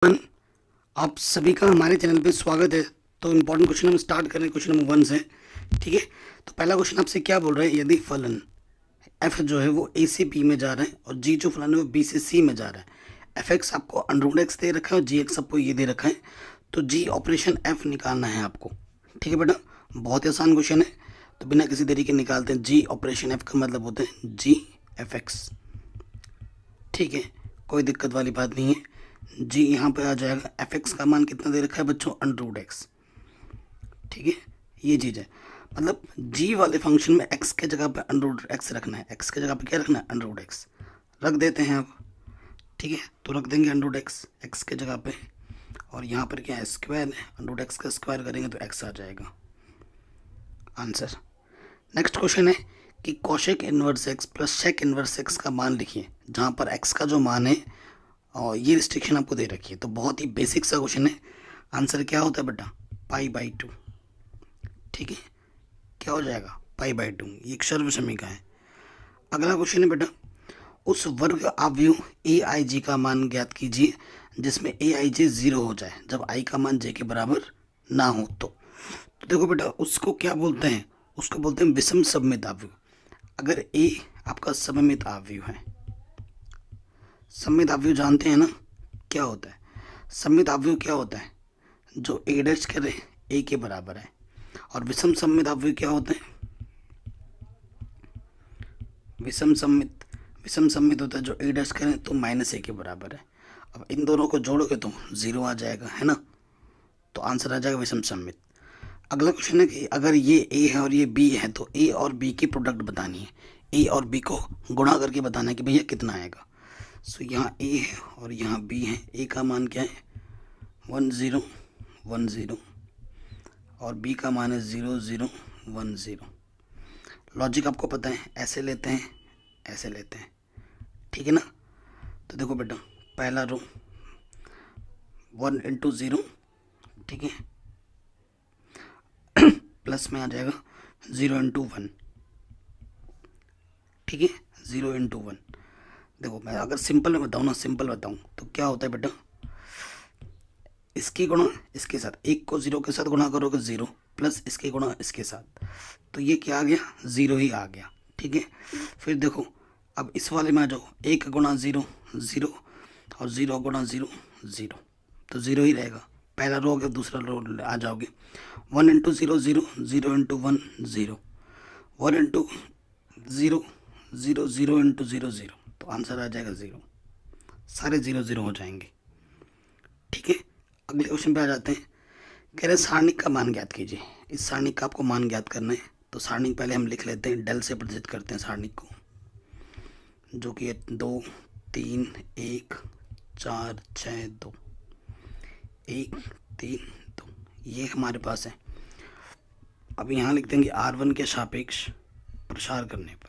One, आप सभी का हमारे चैनल पे स्वागत है। तो इम्पोर्टेंट क्वेश्चन हम स्टार्ट करें क्वेश्चन नंबर 1 से। ठीक है, तो पहला क्वेश्चन आपसे क्या बोल रहा है, यदि फलन एफ जो है वो ए से बी में जा रहा है और जी जो फलन है वो बी से सी में जा रहा है। एफ एक्स आपको अंडर एक्स दे रखा है और जी एक्स आपको ये दे रखा है, तो जी ऑपरेशन एफ निकालना है आपको। ठीक है बेटा, बहुत ही आसान क्वेश्चन है। तो बिना किसी देरी के निकालते हैं। जी ऑपरेशन एफ का मतलब होता है जी एफ एक्स। ठीक है, कोई दिक्कत वाली बात नहीं है। जी यहाँ पे आ जाएगा। एफ एक्स का मान कितना दे रखा है बच्चों, अंडर एक्स। ठीक है, ये चीज़ है, मतलब जी वाले फंक्शन में एक्स के जगह पे अंडर एक्स रखना है। एक्स के जगह पे क्या रखना है, अंडर एक्स रख देते हैं अब। ठीक है, तो रख देंगे अंडर एक्स एक्स के जगह पे, और यहाँ पर क्या है, स्क्वायर है। अंडर एक्स का स्क्वायर करेंगे तो एक्स आ जाएगा आंसर। नेक्स्ट क्वेश्चन है कि cosec inverse x plus shake inverse x का मान लिखिए, जहाँ पर एक्स का जो मान है और ये रिस्ट्रिक्शन आपको दे रखी है। तो बहुत ही बेसिक सा क्वेश्चन है। आंसर क्या होता है बेटा, पाई/2। ठीक है, क्या हो जाएगा, पाई/2। ये एक सर्व समीकरण है। अगला क्वेश्चन है बेटा, उस वर्ग आव्यूह ए आई जी का मान ज्ञात कीजिए जिसमें ए आई जे 0 हो जाए जब आई का मान जे के बराबर ना हो। तो देखो बेटा, उसको क्या बोलते हैं, उसको बोलते हैं विषम सममित आव्यूह। अगर ए आपका सममित आव्यूह है, सममित आव्यूह जानते हैं ना क्या होता है। सममित आव्यूह क्या होता है, जो ए डैश करे ए के बराबर है। और विषम सममित आव्यूह क्या होते हैं, विषम सम्मित होता है जो ए डैश करें तो -a के बराबर है। अब इन दोनों को जोड़ोगे तो 0 आ जाएगा, है ना। तो आंसर आ जाएगा विषम सम्मित। अगला क्वेश्चन है कि अगर ये ए है और ये बी है तो ए और बी की प्रोडक्ट बतानी है। ए और बी को गुणा करके बताना है कि भैया कितना आएगा। सो यहाँ ए है और यहाँ बी है। ए का मान क्या है, 1 0 1 0, और बी का मान है 0 0 1 0। लॉजिक आपको पता है, ऐसे लेते हैं ऐसे लेते हैं, ठीक है ना। तो देखो बेटा, पहला रो 1 × 0, ठीक है, प्लस में आ जाएगा 0 × 1, ठीक है, 0 × 1। देखो मैं अगर सिंपल में बताऊँ ना, सिंपल बताऊँ तो क्या होता है बेटा, इसकी गुणा इसके साथ, एक को 0 के साथ गुणा करोगे 0, प्लस इसके गुणा इसके साथ, तो ये क्या आ गया, 0 ही आ गया। ठीक है, फिर देखो अब इस वाले में आ जाओ, 1 गुणा 0 0 और 0 गुणा 0 0, तो 0 ही रहेगा। पहला रो हो गया, दूसरा रो आ जाओगे, 1 × 0 0 0 × 1 0, 1 × 0 0 0 × 0 0, तो आंसर आ जाएगा 0। सारे 0 0 हो जाएंगे। ठीक है, अगले क्वेश्चन पे आ जाते हैं। कह रहे सारणिक का मान ज्ञात कीजिए। इस सारणिक का आपको मान ज्ञात करना है। तो सारणिक पहले हम लिख लेते हैं, डेल से प्रदर्शित करते हैं सारणिक को, जो कि 2 3 1 4 6 2 1 3 2, ये हमारे पास है। अब यहाँ लिख देंगे R1 के सापेक्ष प्रसार करने पर।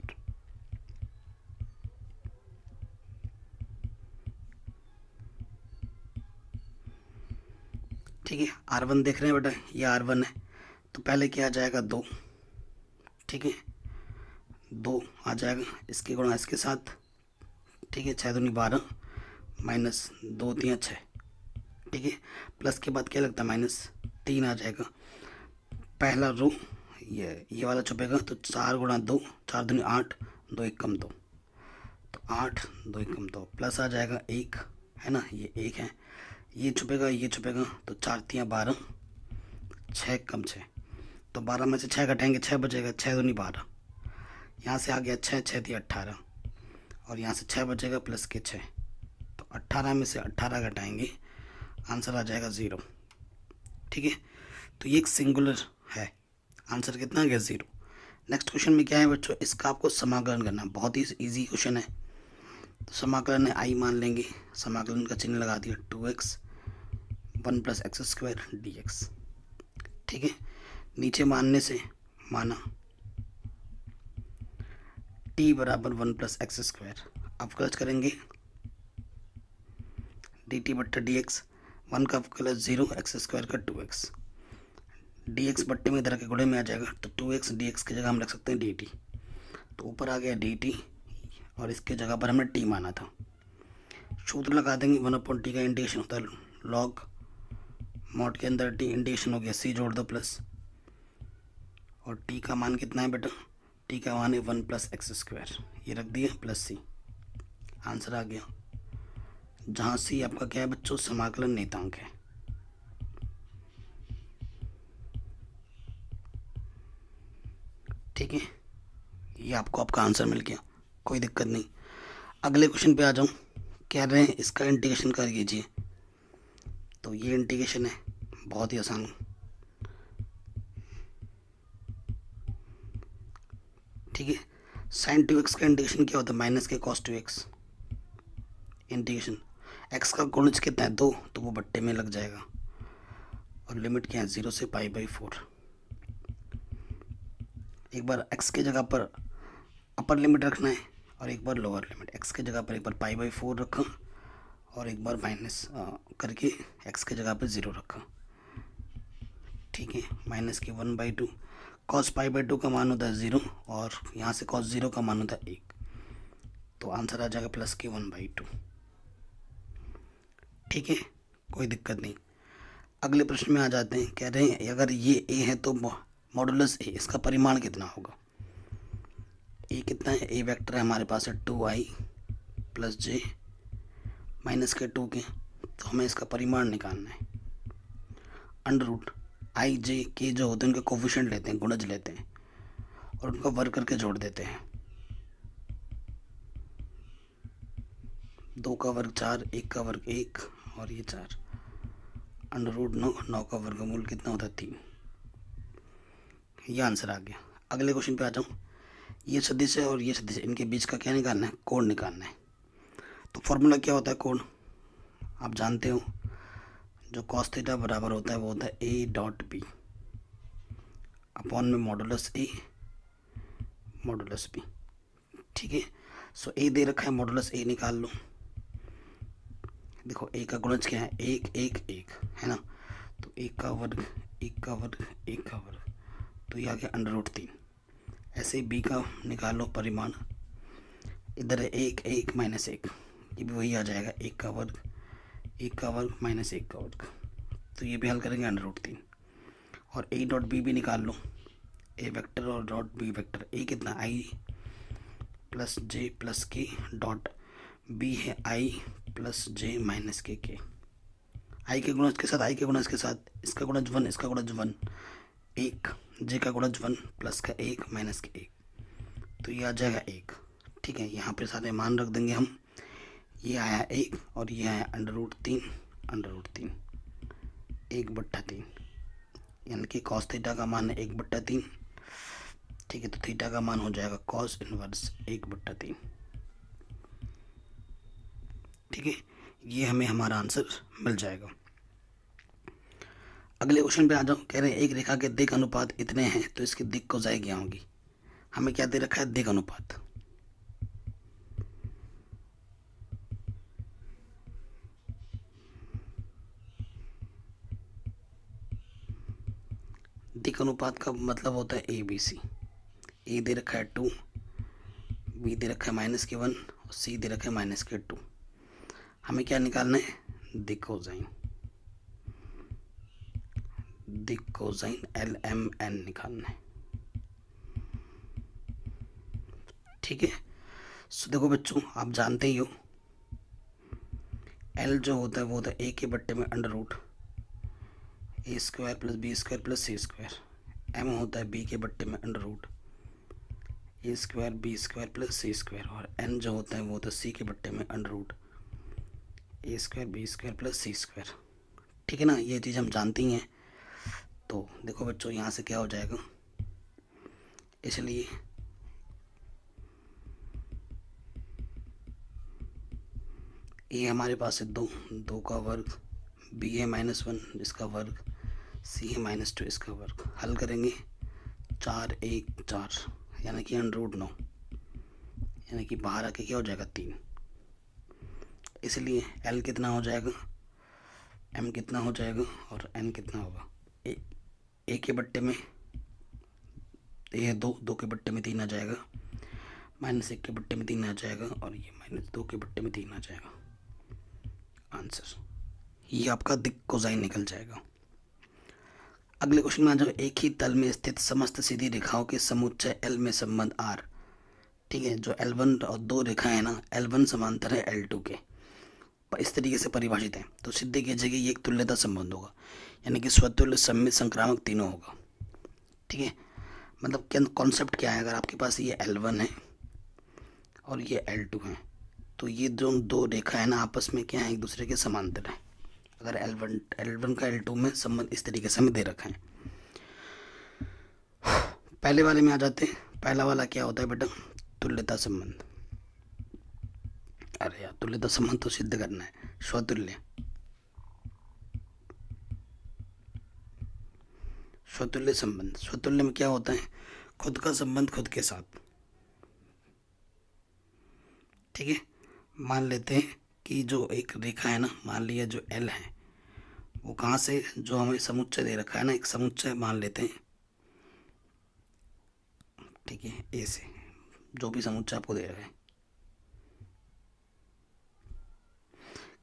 ठीक है, R1 देख रहे हैं बेटा, ये R1 है, तो पहले क्या आ जाएगा 2, ठीक है, 2 आ जाएगा, इसके गुणा इसके साथ, ठीक है, 6 दूनी 12 माइनस 2 3 6, ठीक है, प्लस के बाद क्या लगता है -3 आ जाएगा। पहला रो ये वाला छुपेगा, तो 4 × 2 4 दूनी 8 2 1 कम 2, तो 8 2 1 कम 2, प्लस आ जाएगा 1, है ना, ये 1 है, ये छुपेगा ये छुपेगा, तो 4 3 12 6 कम 6, तो 12 में से 6 घटाएंगे 6 बचेगा, 6 दूनी 12, यहाँ से आ गया 6 6 थी 18, और यहाँ से 6 बचेगा प्लस के 6, तो 18 में से 18 घटाएंगे, आंसर आ जाएगा 0। ठीक है, तो ये एक सिंगुलर है, आंसर कितना आ गया 0। नेक्स्ट क्वेश्चन में क्या है बच्चों, इसका आपको समाकलन करना है, बहुत ही इजी क्वेश्चन है। तो समाकलन है, आई मान लेंगे, समाकलन का चिन्ह लगा दिया, 2x 1 + x² dx। ठीक है, नीचे मानने से माना t बराबर 1 + x², अवकलज करेंगे dt/dx, 1 का अवकलज 0, x² का 2x, dx बट्टे में इधर के गुणे में आ जाएगा, तो 2x dx की जगह हम रख सकते हैं dt, तो ऊपर आ गया dt, और इसके जगह पर हमने t माना था। सूत्र लगा देंगे, 1/t का इंटीग्रेशन होता है लॉग मॉड के अंदर टी इंटीग्रेशन हो गया, सी जोड़ दो प्लस, और टी का मान कितना है बेटा, टी का मान है 1 प्लस एक्स स्क्वायर, ये रख दिया प्लस सी, आंसर आ गया। जहाँ सी आपका क्या है बच्चों, समाकलन नियतांक है। ठीक है, ये आपको आपका आंसर मिल गया, कोई दिक्कत नहीं। अगले क्वेश्चन पे आ जाऊँ, कह रहे हैं इसका इंटीग्रेशन कर लीजिए। तो ये इंटीग्रेशन है, बहुत ही आसान। ठीक है, साइन 2x का इंटीग्रेशन क्या होता है, माइनस के कॉस 2x। इंटीग्रेशन x का गुणज कितना है 2, तो वो बट्टे में लग जाएगा, और लिमिट क्या है 0 से π/4। एक बार x की जगह पर अपर लिमिट रखना है और एक बार लोअर लिमिट। x की जगह पर एक बार π/4 रखा और एक बार माइनस करके x की जगह पर 0 रखा। ठीक है, माइनस के 1/2, कॉस π/2 का मान होता है 0, और यहाँ से कॉस 0 का मान होता है 1, तो आंसर आ जाएगा प्लस के 1/2। ठीक है, कोई दिक्कत नहीं। अगले प्रश्न में आ जाते हैं, कह रहे हैं अगर ये a है तो मॉडुलस a, इसका परिमाण कितना होगा। a कितना है, a वेक्टर है हमारे पास है 2i प्लस j माइनस के 2 के, तो हमें इसका परिमाण निकालना है। अंडर रूट आई जे के जो होते हैं उनके कोफिशिएंट लेते हैं, गुणज लेते हैं, और उनका वर्ग करके जोड़ देते हैं। 2 का वर्ग 4, 1 का वर्ग 1, और ये 4, अंडर रूट 9, 9 का वर्गमूल कितना होता है 3। ये आंसर आ गया। अगले क्वेश्चन पे आ जाऊँ, ये सदिश है और ये सदिश है, इनके बीच का क्या निकालना है, कोण निकालना है। तो फॉर्मूला क्या होता है कोण, आप जानते हो, जो कॉस थीटा बराबर होता है वो होता है a डॉट बी अपॉन में मॉडुलस a मॉडुलस b। ठीक है, सो a दे रखा है, मॉडुलस a निकाल लो। देखो a का गुणज क्या है, 1 1 1 है ना, तो 1 का वर्ग 1 का वर्ग 1 का वर्ग, तो ये आ गया अंडर रूट 3। ऐसे ही b का निकाल लो परिमाण, इधर है 1 1 माइनस 1, ये भी वही आ जाएगा, 1 का वर्ग 1 का वर्ग माइनस 1 का वर्ग, तो ये भी हल करेंगे अंडर रूट 3। और a डॉट बी भी निकाल लो, a वेक्टर और डॉट b वेक्टर, a कितना i प्लस जे प्लस के डॉट b है i प्लस जे माइनस के i के गुणज के साथ, i के गुणज के साथ, इसका गुणज 1, इसका गुणज 1, 1, j का गुणज 1 प्लस का 1 माइनस के 1, तो ये आ जाएगा 1। ठीक है, यहाँ पे सारे मान रख देंगे हम, ये आया 1 और ये आया अंडर रूट 3, अंडर रूट 3, 1/3, यानी कि कॉस थीटा का मान है 1/3। ठीक है, तो थीटा का मान हो जाएगा कॉस इनवर्स 1/3। ठीक है, ये हमें हमारा आंसर मिल जाएगा। अगले क्वेश्चन पे आ जाओ, कह रहे हैं एक रेखा के दिक् अनुपात इतने हैं तो इसकी दिक् कोसाई क्या होगी। हमें क्या दे रखा है, दिक् अनुपात। दिक् अनुपात का मतलब होता है ए बी सी। ए दे रखा है 2, बी दे रखा है माइनस के 1 और सी दे रखा है माइनस के 2। हमें क्या निकालना है, दिक् कोसाइन, दिक् कोसाइन LMN निकालना है। ठीक है, सो देखो बच्चों, आप जानते ही हो L जो होता है वो होता है a के बट्टे में under root a square plus B square plus C square, m होता है b के बट्टे में under root a square B square plus C square, और n जो होता है वो होता है c के बट्टे में under root a square B square plus C square. ठीक है ना, ये चीज़ हम जानती हैं। तो देखो बच्चों, यहाँ से क्या हो जाएगा, इसलिए ए हमारे पास है 2, 2 का वर्ग, बी है -1 जिसका वर्ग, सी है -2 इसका वर्ग। हल करेंगे 4 1 4, यानी कि अंडर रूट 9, यानी कि बाहर आके क्या हो जाएगा 3। इसलिए एल कितना हो जाएगा, एम कितना हो जाएगा और एन कितना होगा। ए के बट्टे में ये है 2, 2 के बट्टे में 3 आ जाएगा, -1 के बट्टे में 3 आ जाएगा, और ये -2 के बट्टे में 3 आ जाएगा। आंसर ये आपका दिक कोसाइन निकल जाएगा। अगले क्वेश्चन में आ जाओ। एक ही तल में स्थित समस्त सीधी रेखाओं के समुच्चय L में संबंध R, ठीक है, जो L1 और दो रेखाएं है ना, L1 समांतर है L2 के, इस तरीके से परिभाषित है, तो सिद्ध कीजिए कि ये एक तुल्यता संबंध होगा, यानी कि स्वतुल्य, सममित, संक्रामक तीनों होगा। ठीक है, मतलब क्या कॉन्सेप्ट क्या है, अगर आपके पास ये L1 है और ये L2 है, तो ये जो दो रेखा है ना आपस में क्या है, एक दूसरे के समांतर है। अगर L1 का L2 में संबंध इस तरीके से हमें दे रखा है। पहले वाले में आ जाते हैं। पहला वाला क्या होता है बेटा, तुल्यता संबंध। अरे यार, तुल्यता संबंध तो सिद्ध करना है, स्वतुल्य। स्वतुल्य संबंध, स्वतुल्य में क्या होता है, खुद का संबंध खुद के साथ। ठीक है, मान लेते हैं कि जो एक रेखा है ना, मान लिया जो L है, वो कहाँ से, जो हमें समुच्चय दे रखा है ना, एक समुच्चय मान लेते हैं, ठीक है, ए से, जो भी समुच्चय आपको दे रखा है,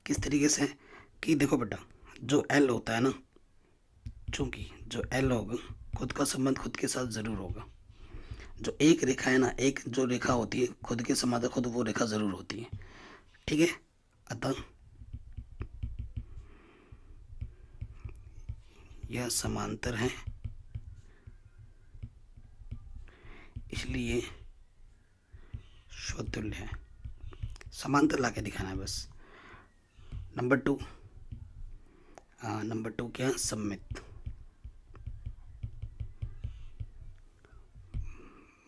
किस तरीके से कि देखो बेटा, जो L होता है ना, चूंकि जो L होगा खुद का संबंध खुद के साथ जरूर होगा। जो एक रेखा है ना, एक जो रेखा होती है खुद के समांतर खुद वो रेखा जरूर होती है। ठीक है, अतः यह समांतर है, इसलिए स्वतुल्य है। समांतर लाके दिखाना है बस। नंबर टू क्या, सममित।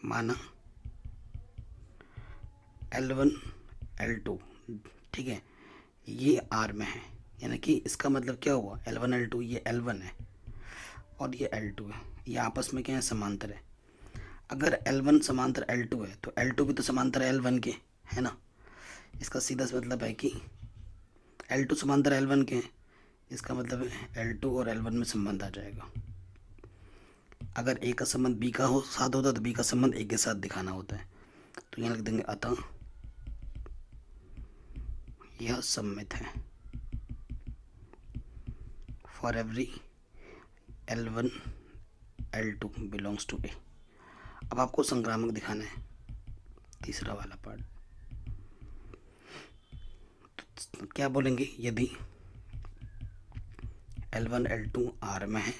माना L1 L2, ठीक है, ये R में है, यानी कि इसका मतलब क्या हुआ, L1 L2, ये L1 है और ये L2 है, ये आपस में क्या है, समांतर है। अगर L1 समांतर L2 है तो L2 भी तो समांतर L1 के है ना। इसका सीधा सा मतलब है कि L2 समांतर L1 के, इसका मतलब है L2 और L1 में संबंध आ जाएगा। अगर ए का संबंध बी का साथ होता है तो बी का संबंध ए के साथ दिखाना होता है, तो यहाँ लिख देंगे अतः यह सममित है for every L1 L2 belongs to A. अब आपको संक्रामक दिखाना है, तीसरा वाला पार्ट। तो क्या बोलेंगे, यदि L1 L2 R में है,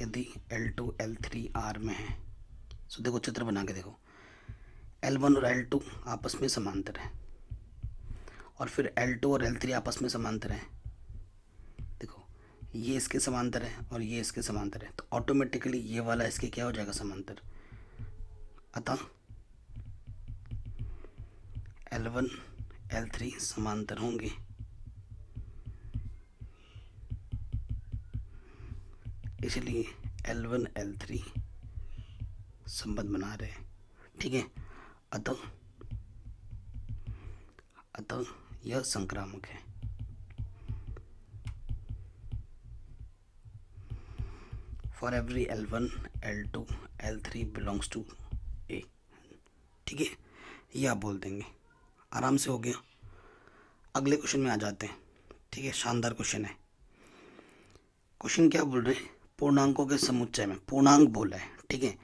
यदि L2 L3 R में है, तो देखो चित्र बना के देखो, L1 और L2 आपस में समांतर है और फिर L2 और L3 आपस में समांतर है। देखो ये इसके समांतर है और ये इसके समांतर है, तो ऑटोमेटिकली ये वाला इसके क्या हो जाएगा, समांतर। अतः L1 L3 समांतर होंगे, इसलिए L1 L3 संबंध बना रहे हैं। ठीक है, अतः यह संक्रामक है। For every L1 L2 L3 belongs to A. ठीक है, ये आप बोल देंगे, आराम से हो गया। अगले क्वेश्चन में आ जाते हैं। ठीक है, शानदार क्वेश्चन है। क्वेश्चन क्या बोल रहे हैं, पूर्णांकों के समुच्चय में, पूर्णांक बोला है, ठीक है,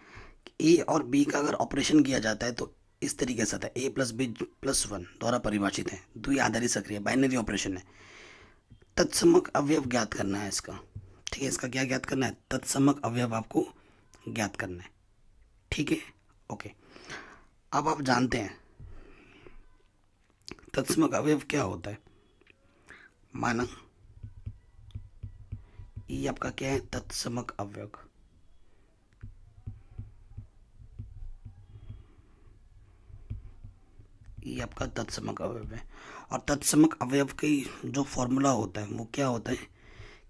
ए और बी का अगर ऑपरेशन किया जाता है तो इस तरीके से आता है, a + b + 1 द्वारा परिभाषित है, द्विआधारी सक्रिय बाइनरी ऑपरेशन है। तत्समक अवयव ज्ञात करना है इसका। ठीक है, इसका क्या ज्ञात करना है, तत्समक अवयव आपको ज्ञात करना है। ठीक है, ओके। अब आप जानते हैं तत्समक अवयव क्या होता है। माना ये आपका क्या है, तत्समक अवयव। ये आपका तत्समक अवयव है, और तत्समक अवयव की जो फॉर्मूला होता है वो क्या होता है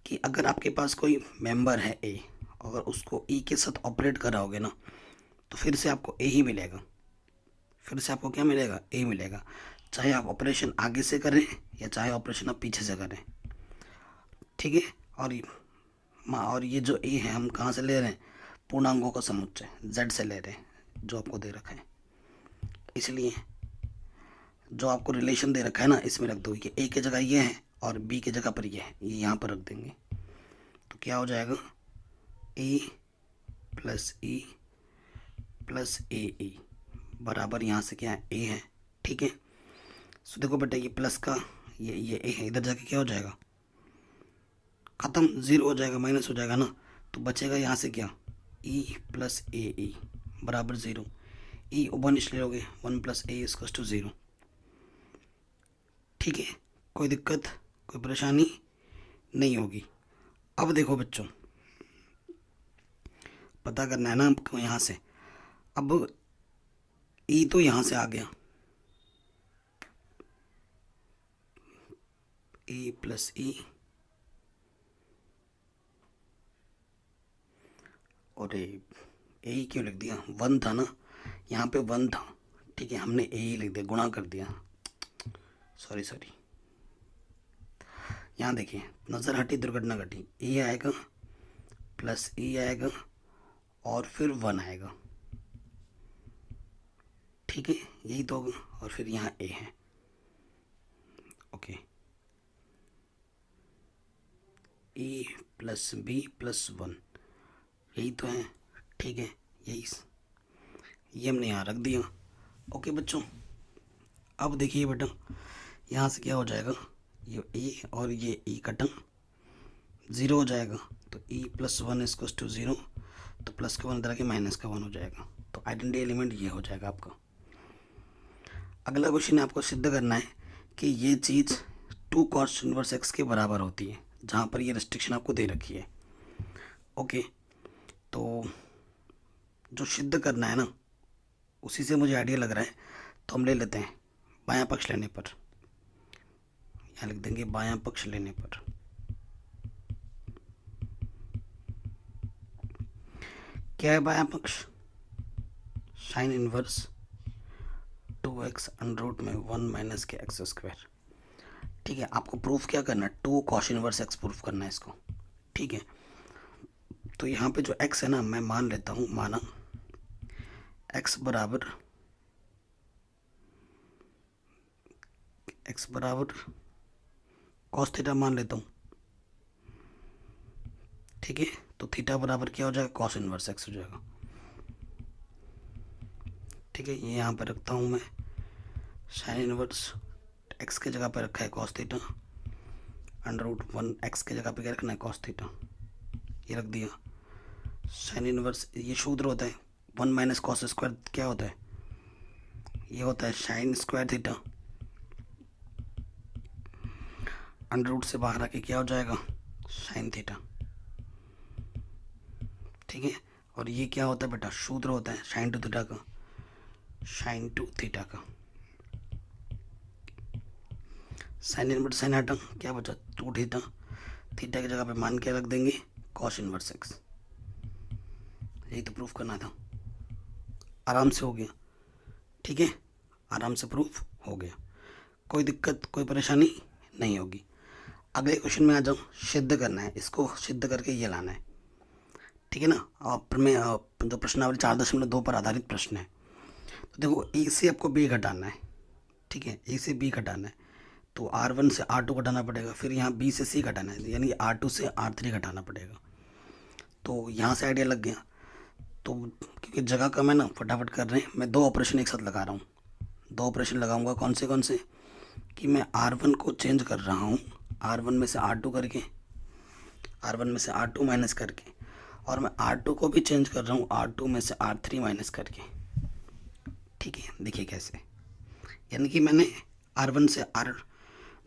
कि अगर आपके पास कोई मेंबर है ए, अगर उसको ई के साथ ऑपरेट कराओगे ना, तो फिर से आपको ए ही मिलेगा, फिर से आपको क्या मिलेगा, ए मिलेगा, चाहे आप ऑपरेशन आगे से करें या चाहे ऑपरेशन आप पीछे से करें। ठीक है, और ये जो ए है हम कहाँ से ले रहे हैं, पूर्णांकों का समुच्चय जेड से ले रहे हैं, जो आपको दे रखा है। इसलिए जो आपको रिलेशन दे रखा है ना, इसमें रख दो, ये ए की जगह ये है और बी की जगह पर ये है, ये यहाँ पर रख देंगे। तो क्या हो जाएगा, ए प्लस ई प्लस ए ई बराबर यहाँ से क्या है, ए है। ठीक है, सो देखो बेटा ये प्लस का ये ए है, इधर जाके क्या हो जाएगा, ख़त्म, ज़ीरो हो जाएगा, माइनस हो जाएगा ना। तो बचेगा यहाँ से क्या, ई प्लस ए ई बराबर ज़ीरो। ई वन इसलिए हो गए, one plus A equals to zero. ठीक है, कोई दिक्कत कोई परेशानी नहीं होगी। अब देखो बच्चों, पता करना है ना आपको यहाँ से। अब ई तो यहाँ से आ गया, ए प्लस ई, और ए क्यों लिख दिया, वन था ना, यहाँ पे वन था। ठीक है, हमने ए लिख दिया, गुणा कर दिया, सॉरी। यहाँ देखिए, नज़र हटी दुर्घटना घटी, ए आएगा प्लस ई आएगा और फिर वन आएगा। ठीक है, यही तो होगा, और फिर यहाँ ए है। ओके, ए प्लस बी प्लस वन, यही तो है। ठीक है, यही ये हमने यहाँ रख दिया। ओके बच्चों, अब देखिए बेटा, यहाँ से क्या हो जाएगा, ये ए और ये ई का टर्म ज़ीरो हो जाएगा। तो E plus one equals to zero, तो प्लस का वन इधर आके माइनस का वन हो जाएगा। तो आइडेंटिटी एलिमेंट ये हो जाएगा आपका। अगला क्वेश्चन आपको सिद्ध करना है कि ये चीज़ 2 cos इनवर्स x के बराबर होती है, जहाँ पर ये रेस्ट्रिक्शन आपको दे रखी है। ओके, तो जो सिद्ध करना है ना, उसी से मुझे आइडिया लग रहा है, तो हम ले लेते हैं बायां पक्ष लेने पर। यहाँ लिख देंगे बायां पक्ष लेने पर। क्या है बायां पक्ष, sine inverse 2x under root में 1 माइनस के एक्स स्क्वायर। ठीक है, आपको प्रूफ क्या करना है, 2 cos इनवर्स x प्रूफ करना है इसको। ठीक है, तो यहाँ पे जो x है ना, मैं मान लेता हूँ, माना x बराबर cos थीटा मान लेता हूँ। ठीक है, तो थीटा बराबर क्या हो जाएगा, cos इनवर्स x हो जाएगा। ठीक है, ये यहाँ पर रखता हूँ मैं, साइन इनवर्स x के जगह पर रखा है cos थीटा, अंडर रूट 1 x के जगह पे क्या रखना है, cos थीटा, ये रख दिया। साइन इनवर्स ये सूत्र होता है 1 माइनस कॉस स्क्वायर, क्या होता है, ये होता है sine square theta, under root से बाहर आके क्या हो जाएगा, साइन थीटा। ठीक है, और ये क्या होता है बेटा, सूत्र होता है साइन टू थीटा का, साइन टू थीटा का। साइन इनवर्स साइन हटा, क्या बचा, 2 थीटा, थीटा की जगह पे मान के रख देंगे cos इनवर्स x। यही तो प्रूफ करना था, आराम से हो गया। ठीक है, आराम से प्रूफ हो गया, कोई दिक्कत कोई परेशानी नहीं होगी। अगले क्वेश्चन में आ जाओ, सिद्ध करना है, इसको सिद्ध करके ये लाना है। ठीक है ना, आप में जो प्रश्नावली 4.2 पर आधारित प्रश्न है। तो देखो, ए से आपको बी घटाना है। ठीक है, ए से बी घटाना है, तो R1 से R2 घटाना पड़ेगा, फिर यहाँ B से C घटाना है, यानी R2 से R3 घटाना पड़ेगा। तो यहाँ से आइडिया लग गया। तो क्योंकि जगह कम है ना, फटाफट कर रहे हैं, मैं 2 ऑपरेशन एक साथ लगा रहा हूँ। 2 ऑपरेशन लगाऊंगा, कौन से कि मैं R1 को चेंज कर रहा हूँ, R1 में से R2 करके, R1 में से R2 माइनस करके, और मैं R2 को भी चेंज कर रहा हूँ R2 में से R3 माइनस करके। ठीक है, देखिए कैसे, यानी कि मैंने R1 से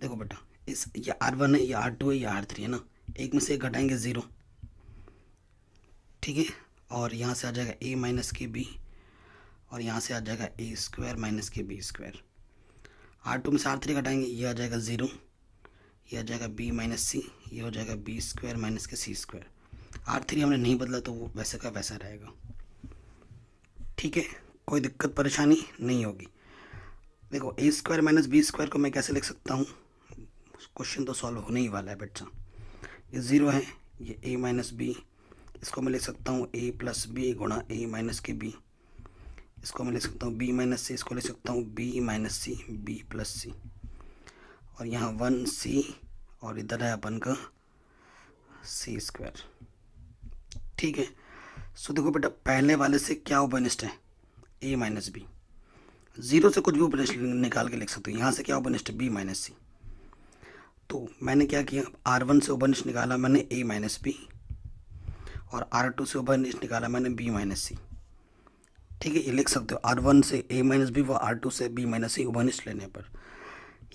देखो बेटा, ये R1 है, ये R2 है, ये R3 है ना, एक में से एक घटाएंगे 0। ठीक है, और यहाँ से आ जाएगा a माइनस के बी, और यहाँ से आ जाएगा a स्क्वायर माइनस के बी स्क्वायर। R2 में से R3 घटाएंगे, ये आ जाएगा 0, ये आ जाएगा b माइनस सी, ये हो जाएगा b स्क्वायर माइनस के सी स्क्वायर। R3 हमने नहीं बदला, तो वो वैसे का वैसा रहेगा। ठीक है, कोई दिक्कत परेशानी नहीं होगी। देखो, a square minus B square को मैं कैसे लिख सकता हूँ, क्वेश्चन तो सॉल्व होने ही वाला है बच्चा। ये 0 है, ये a माइनस बी, इसको मैं लिख सकता हूँ a प्लस बी गुणा a माइनस के b, इसको मैं लिख सकता हूँ b माइनस सी, इसको लिख सकता हूँ b माइनस सी, b प्लस सी, और यहाँ 1c और इधर है अपन का सी स्क्वायर। ठीक है, सो देखो बेटा पहले वाले से क्या ओपनिस्ट है, ए माइनस बी। जीरो से कुछ भी ओपनिस्ट निकाल के लिख सकते हो। यहाँ से क्या ओपनिस्ट है, बी माइनस सी। तो मैंने क्या किया, R1 से ओपनिस्ट निकाला मैंने ए माइनस बी, और R2 से ओपनिस्ट निकाला मैंने बी माइनस सी। ठीक है, ये लिख सकते हो R1 से ए माइनस बी व R2 से बी माइनस सी ओपनिस्ट लेने पर।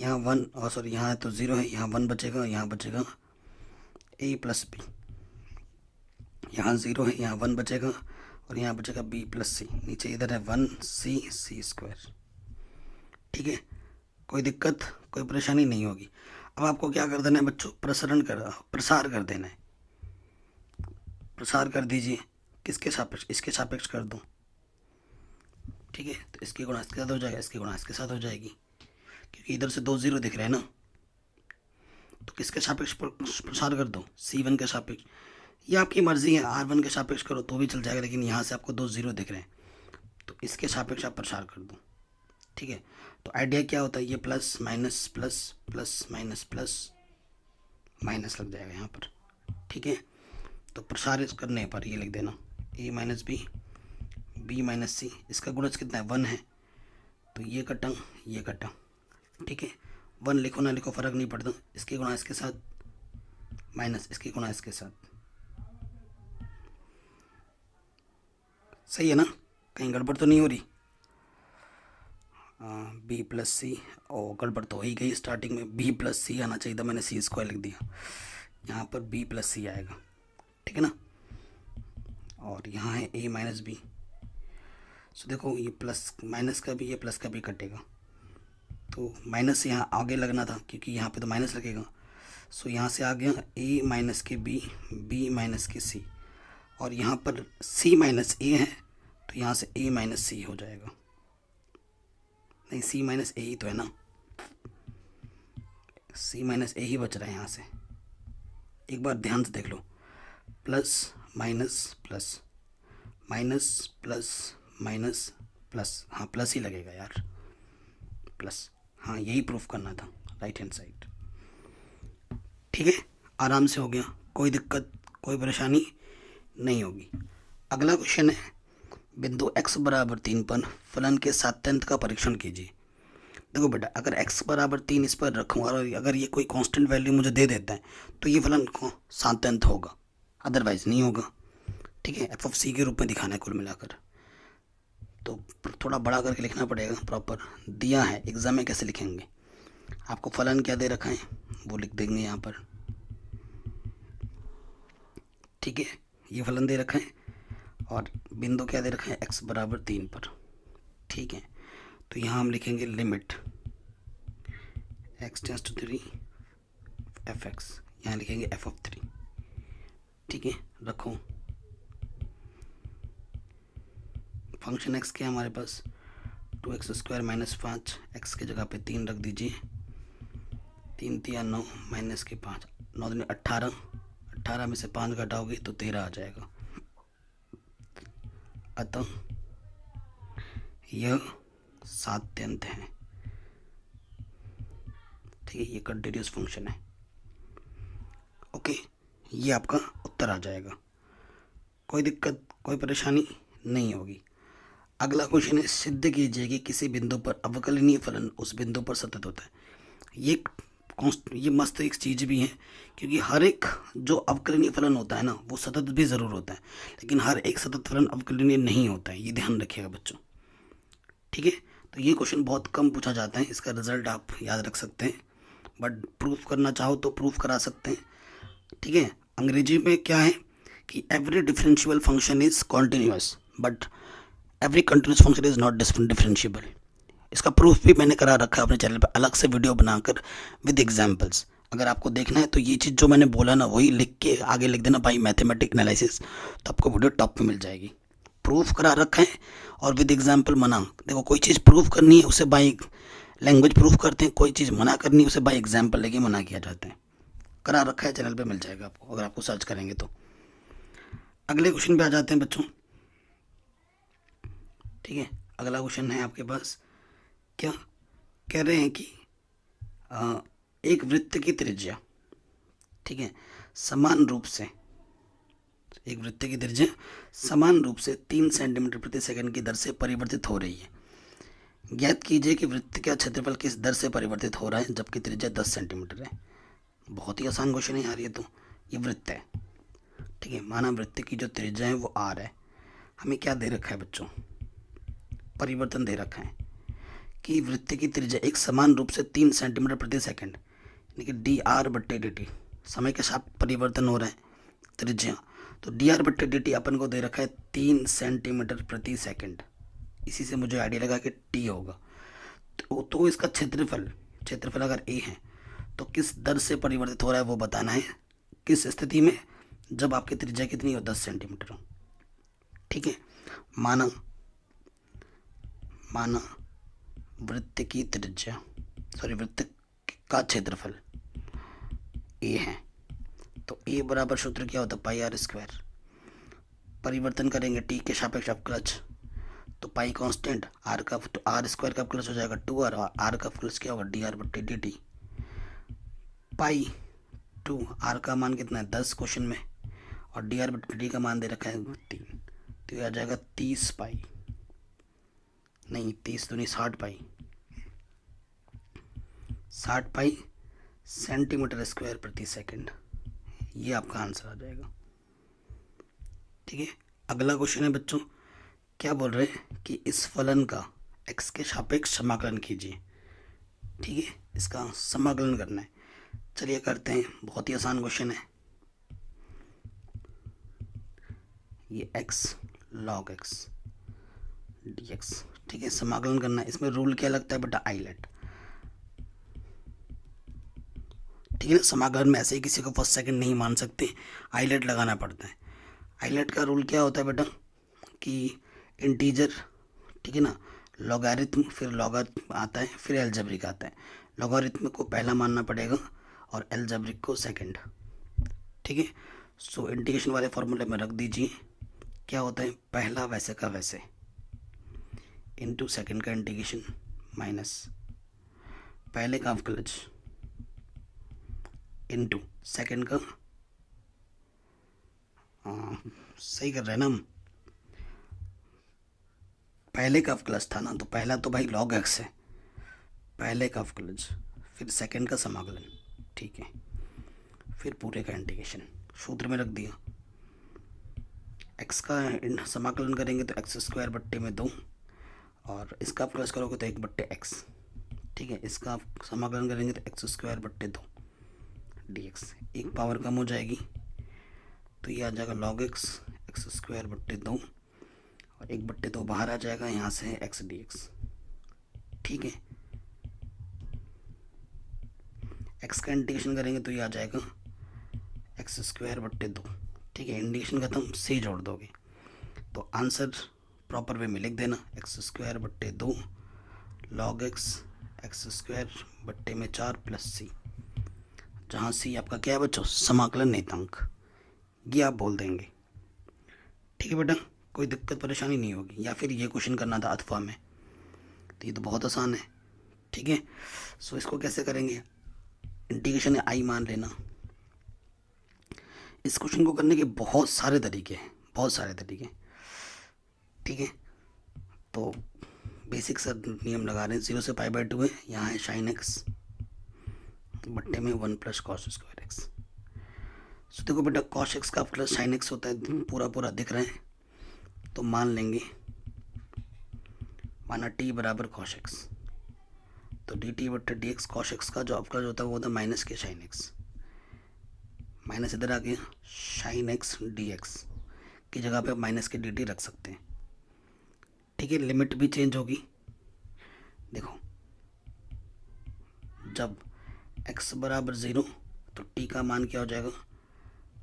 यहाँ 1 और सॉरी यहाँ तो 0 है, यहाँ 1 बचेगा, यहाँ बचेगा ए प्लस बी। यहाँ 0 है, यहाँ 1 बचेगा, और यहाँ बचेगा बी प्लस सी। नीचे इधर है 1 सी सी स्क्वायर। ठीक है, कोई दिक्कत कोई परेशानी नहीं होगी। अब आपको क्या कर देना है बच्चों, प्रसार कर देना है। प्रसार कर दीजिए, किसके सापेक्ष, इसके सापेक्ष कर दो। ठीक है, तो इसकी गुणा इसके साथ हो जाएगा, इसकी गुणा इसके साथ हो जाएगी, क्योंकि इधर से 2 0 दिख रहे हैं ना। तो किसके सापेक्ष प्रसार कर दो, C1 के सापेक्ष। ये आपकी मर्जी है, R1 के सापेक्ष करो तो भी चल जाएगा, लेकिन यहाँ से आपको 2 0 दिख रहे हैं तो इसके सापेक्ष आप प्रसार कर दो। ठीक है, तो आइडिया क्या होता है, ये plus minus plus plus minus plus minus लग जाएगा यहाँ पर। ठीक है, तो प्रसारित करने पर ये लिख देना ए माइनस बी, बी माइनस सी। इसका गुणज कितना है, 1 है, तो ये कटा ये कटा। ठीक है, 1 लिखो ना लिखो फर्क नहीं पड़ता, इसकी गुणा इसके साथ माइनस इसकी गुणा इसके साथ। सही है ना, कहीं गड़बड़ तो नहीं हो रही। बी प्लस सी, ओ गड़बड़ तो हो ही गई, स्टार्टिंग में बी प्लस सी आना चाहिए था, मैंने सी स्क्वायर लिख दिया, यहाँ पर बी प्लस सी आएगा। ठीक है ना, और यहाँ है ए माइनस बी। सो देखो ये प्लस माइनस का भी, ये प्लस का भी कटेगा, तो माइनस यहाँ आगे लगना था क्योंकि यहाँ पे तो माइनस लगेगा। सो यहाँ से आ गया ए माइनस के बी, बी माइनस के सी, और यहाँ पर सी माइनस ए है तो यहाँ से ए माइनस सी हो जाएगा। नहीं, सी माइनस ए ही तो है ना, सी माइनस ए ही बच रहा है यहाँ से। एक बार ध्यान से देख लो, plus minus plus minus plus minus plus, हाँ प्लस ही लगेगा यार, प्लस। हाँ यही प्रूफ करना था, राइट हैंड साइड। ठीक है, आराम से हो गया, कोई दिक्कत कोई परेशानी नहीं होगी। अगला क्वेश्चन है, बिंदु x बराबर 3 पर फलन के सातत्यंत का परीक्षण कीजिए। देखो बेटा, अगर x बराबर 3 इस पर रखूँ और अगर ये कोई कांस्टेंट वैल्यू मुझे दे देता है तो ये फलन को सातत्यंत होगा, अदरवाइज नहीं होगा। ठीक है, f(c) के रूप में दिखाना है कुल मिलाकर, तो थोड़ा बड़ा करके लिखना पड़ेगा प्रॉपर। दिया है एग्जाम में, कैसे लिखेंगे, आपको फलन क्या दे रखा है वो लिख देंगे यहाँ पर। ठीक है, ये फलन दे रखा है और बिंदु क्या दे रखा है, x बराबर 3 पर। ठीक है, तो यहाँ हम लिखेंगे limit x tends to 3 fx, यहाँ लिखेंगे f(3). ठीक है, रखो फंक्शन x क्या है हमारे पास, 2x² माइनस 5, x की जगह पे 3 रख दीजिए, 3 3 9 माइनस के 5, 9 दूनी 18, 18 में से 5 घटाओगे तो 13 आ जाएगा। अतः यह सातत्यंत है। ठीक है, ये कंटिन्यूस फंक्शन है। ओके, ये आपका उत्तर आ जाएगा, कोई दिक्कत कोई परेशानी नहीं होगी। अगला क्वेश्चन है, सिद्ध कीजिए कि किसी बिंदु पर अवकलनीय फलन उस बिंदु पर सतत होता है। ये मस्त एक चीज़ भी है, क्योंकि हर एक जो अवकलनीय फलन होता है ना वो सतत भी ज़रूर होता है, लेकिन हर एक सतत फलन अवकलनीय नहीं होता है, ये ध्यान रखिएगा बच्चों। ठीक है, तो ये क्वेश्चन बहुत कम पूछा जाता है, इसका रिजल्ट आप याद रख सकते हैं, बट प्रूफ करना चाहो तो प्रूफ करा सकते हैं। ठीक है, अंग्रेजी में क्या है कि every differential function is continuous but every continuous function is not differentiable. इसका प्रूफ भी मैंने करा रखा है अपने चैनल पर अलग से वीडियो बनाकर विद एग्जांपल्स। अगर आपको देखना है तो ये चीज़ जो मैंने बोला ना वही लिख के आगे लिख देना बाई मैथमेटिक एनालिसिस, तो आपको वीडियो टॉप पे मिल जाएगी। प्रूफ करा रखा है और विद एग्जांपल मना। देखो कोई चीज़ प्रूफ करनी है उसे बाई लैंग्वेज प्रूफ करते हैं, कोई चीज़ मना करनी है उसे बाई एग्जाम्पल लेके मना किया जाता है। करा रखा है, चैनल पे मिल जाएगा आपको अगर आपको सर्च करेंगे तो। अगले क्वेश्चन पे आ जाते हैं बच्चों। ठीक है, अगला क्वेश्चन है आपके पास, क्या कह रहे हैं कि एक वृत्त की त्रिज्या ठीक है, समान रूप से एक वृत्त की त्रिज्या समान रूप से 3 सेंटीमीटर प्रति सेकंड की दर से परिवर्तित हो रही है। ज्ञात कीजिए कि वृत्त का क्षेत्रफल किस दर से परिवर्तित हो रहा है जबकि त्रिज्या 10 सेंटीमीटर है। बहुत ही आसान क्वेश्चन है यार ये तो। ये वृत्त है, ठीक है, माना वृत्त की जो त्रिज्या है वो आर है। हमें क्या दे रखा है बच्चों, परिवर्तन दे रखा है कि वृत्त की त्रिज्या एक समान रूप से 3 सेंटीमीटर प्रति सेकंड यानी कि डी आर बट्टे डी टी, समय के साथ परिवर्तन हो रहा है त्रिज्या, तो डी आर बट्टे डी टी अपन को दे रखा है 3 सेंटीमीटर प्रति सेकंड। इसी से मुझे आइडिया लगा कि टी होगा। तो इसका क्षेत्रफल अगर ए है तो किस दर से परिवर्तित हो रहा है वो बताना है। किस स्थिति में, जब आपकी त्रिज्या कितनी हो, 10 सेंटीमीटर हो। ठीक है, माना वृत्त की त्रिज्या वृत्त का क्षेत्रफल ए है, तो ए बराबर सूत्र क्या होता है, पाई आर स्क्वायर। परिवर्तन करेंगे टी के सापेक्ष अवकलज, तो पाई कांस्टेंट, आर का तो आर स्क्वायर का अवकलज हो जाएगा 2r, और आर का अवकलज क्या होगा, डी आर बट्टे डी टी। पाई 2, आर का मान कितना है 10 क्वेश्चन में, और डी आर बट्टे डी का मान दे रखा है 3, तो ये आ जाएगा 30 पाई, नहीं 30 तो नहीं 60 पाई, 60 पाई सेंटीमीटर स्क्वायर प्रति सेकंड। ये आपका आंसर आ जाएगा। ठीक है, अगला क्वेश्चन है बच्चों, क्या बोल रहे हैं कि इस फलन का x के सापेक्ष समाकलन कीजिए। ठीक है, इसका समाकलन करना है। चलिए करते हैं, बहुत ही आसान क्वेश्चन है। ये x log x dx, ठीक है, समाकलन करना है। इसमें रूल क्या लगता है बेटा, आइलेट। ठीक है ना, समाकलन में ऐसे ही किसी को फर्स्ट सेकंड नहीं मान सकते, आइलेट लगाना पड़ता है। आइलेट का रूल क्या होता है बेटा कि इंटीजर, ठीक है ना, लॉगरिथम, फिर लॉगरिथम आता है, फिर एल्जेब्रिक आता है। लॉगरिथम को पहला मानना पड़ेगा और एल्जेब्रिक को सेकंड। ठीक है, सो इंटीग्रेशन वाले फॉर्मूले में रख दीजिए। क्या होता है, पहला वैसे का वैसे इनटू सेकंड का इंटीग्रेशन माइनस पहले का अवकलज इनटू सेकंड का, सही कर रहे हैं ना हम, पहले का अवकलज था ना, तो पहला तो भाई log x है, पहले का अवकलज, फिर सेकंड का समाकलन, ठीक है, फिर पूरे का इंटीग्रेशन सूत्र में रख दिया। x का समाकलन करेंगे तो x स्क्वायर बट्टे में 2, और इसका अवकलज करोगे तो 1 बट्टे x। ठीक है, इसका समाकलन करेंगे तो x स्क्वायर बट्टे 2 dx, एक पावर कम हो जाएगी तो ये आ जाएगा log x स्क्वायर बट्टे 2, और 1 बट्टे 2 बाहर आ जाएगा, यहाँ से है x dx। ठीक है, x का इंटीग्रेशन करेंगे तो ये आ जाएगा x स्क्वायर बट्टे 2। ठीक है, इंटीग्रेशन का तुम c जोड़ दोगे तो आंसर प्रॉपर वे में लिख देना, x स्क्वायर बट्टे 2 log x स्क्वायर बट्टे में 4 प्लस c, जहाँ c आपका क्या है बच्चों, समाकलन नेतांक, ये आप बोल देंगे। ठीक है बेटा, कोई दिक्कत परेशानी नहीं होगी। या फिर ये क्वेश्चन करना था अथवा में, तो ये तो बहुत आसान है। ठीक है, सो इसको कैसे करेंगे, इंटीग्रेशन आई मान लेना। इस क्वेश्चन को करने के बहुत सारे तरीके हैं, बहुत सारे तरीके। ठीक है, तो बेसिक सा नियम लगा रहे हैं, 0 से π/2 है, यहाँ है sin x बट्टे में 1 प्लस कॉस स्क्वायर एक्स। सो देखो बेटा, कॉस एक्स का प्लस साइन एक्स होता है, पूरा पूरा दिख रहा है, तो मान लेंगे, माना t बराबर कॉस एक्स, तो डी टी बट्टे डी एक्स, कॉस एक्स का जो अवकलज होता है वो होता है माइनस के साइन एक्स, माइनस इधर आ गया, साइन एक्स डी एक्स की जगह पे माइनस के डी टी रख सकते हैं। ठीक है, लिमिट भी चेंज होगी। देखो, जब x बराबर 0 तो t का मान क्या हो जाएगा,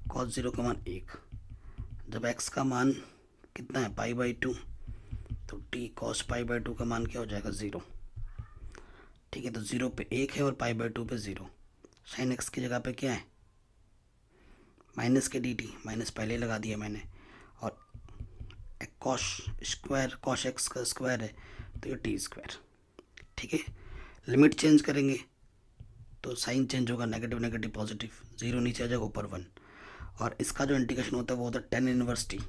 cos 0 का मान 1। जब x का मान कितना है, π/2, तो t cos π/2 का मान क्या हो जाएगा, 0। ठीक है, तो 0 पे 1 है और π/2 पे 0। साइन x की जगह पे क्या है, माइनस के dt, माइनस पहले लगा दिया मैंने, और कॉस स्क्वायर, कॉस एक्स का स्क्वायर है तो ये टी स्क्वायर। ठीक है, लिमिट चेंज करेंगे तो साइन चेंज होगा, नेगेटिव नेगेटिव पॉजिटिव, 0 नीचे आ जाएगा, ऊपर 1। और इसका जो इंटीग्रेशन होता है वो होता है tan इनवर्स t।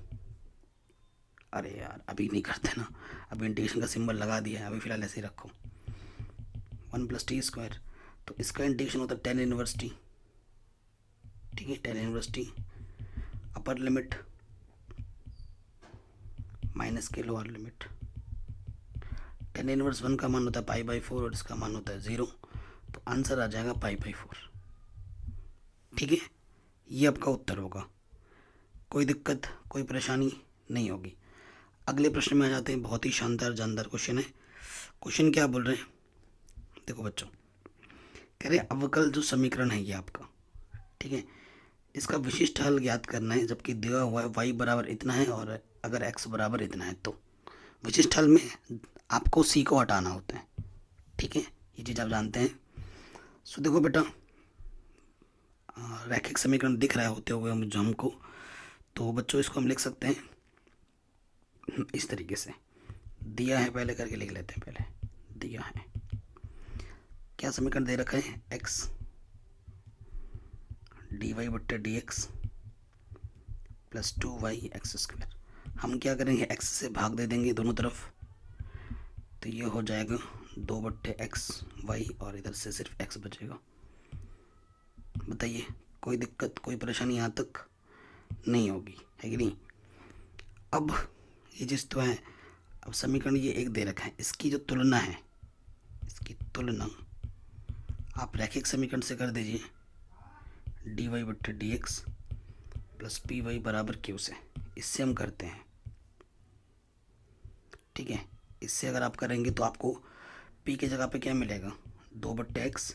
अरे यार अभी नहीं करते ना, अभी इंटीग्रेशन का सिंबल लगा दिया है, अभी फिलहाल ऐसे ही रखो, 1 + t²। तो इसका इंटीग्रेशन होता है tan इनवर्स t, ठीक है, tan inverse t upper limit minus के लोअर लिमिट। tan इनवर्स 1 का मान होता है π/4 और इसका मान होता है 0, तो आंसर आ जाएगा π/4। ठीक है, ये आपका उत्तर होगा, कोई दिक्कत कोई परेशानी नहीं होगी। अगले प्रश्न में आ जाते हैं, बहुत ही शानदार जानदार क्वेश्चन है। क्वेश्चन क्या बोल रहे हैं, देखो बच्चों, कह रहे अवकल जो समीकरण है ये आपका, ठीक है, इसका विशिष्ट हल ज्ञात करना है, जबकि दिया हुआ है y बराबर इतना है और अगर x बराबर इतना है। तो विशिष्ट हल में आपको c को हटाना होता है, ठीक है, ये चीज़ आप जानते हैं। सो देखो बेटा, रैखिक समीकरण दिख रहा है होते हुए जो हमको, तो बच्चों इसको हम लिख सकते हैं इस तरीके से, दिया है पहले करके लिख लेते हैं। पहले दिया है क्या समीकरण दे रखा है, x dy/dx + 2yx²। हम क्या करेंगे, x से भाग दे देंगे दोनों तरफ, तो ये हो जाएगा 2/xy और इधर से सिर्फ x बचेगा। बताइए कोई दिक्कत कोई परेशानी यहाँ तक नहीं होगी, है कि नहीं। अब ये चीज़ तो है, अब समीकरण ये एक दे रखा है, इसकी जो तुलना है, इसकी तुलना आप रैखिक समीकरण से कर दीजिए, dy/dx + py = q से। इससे हम करते हैं, ठीक है, इससे अगर आप करेंगे तो आपको p की जगह पे क्या मिलेगा, 2/x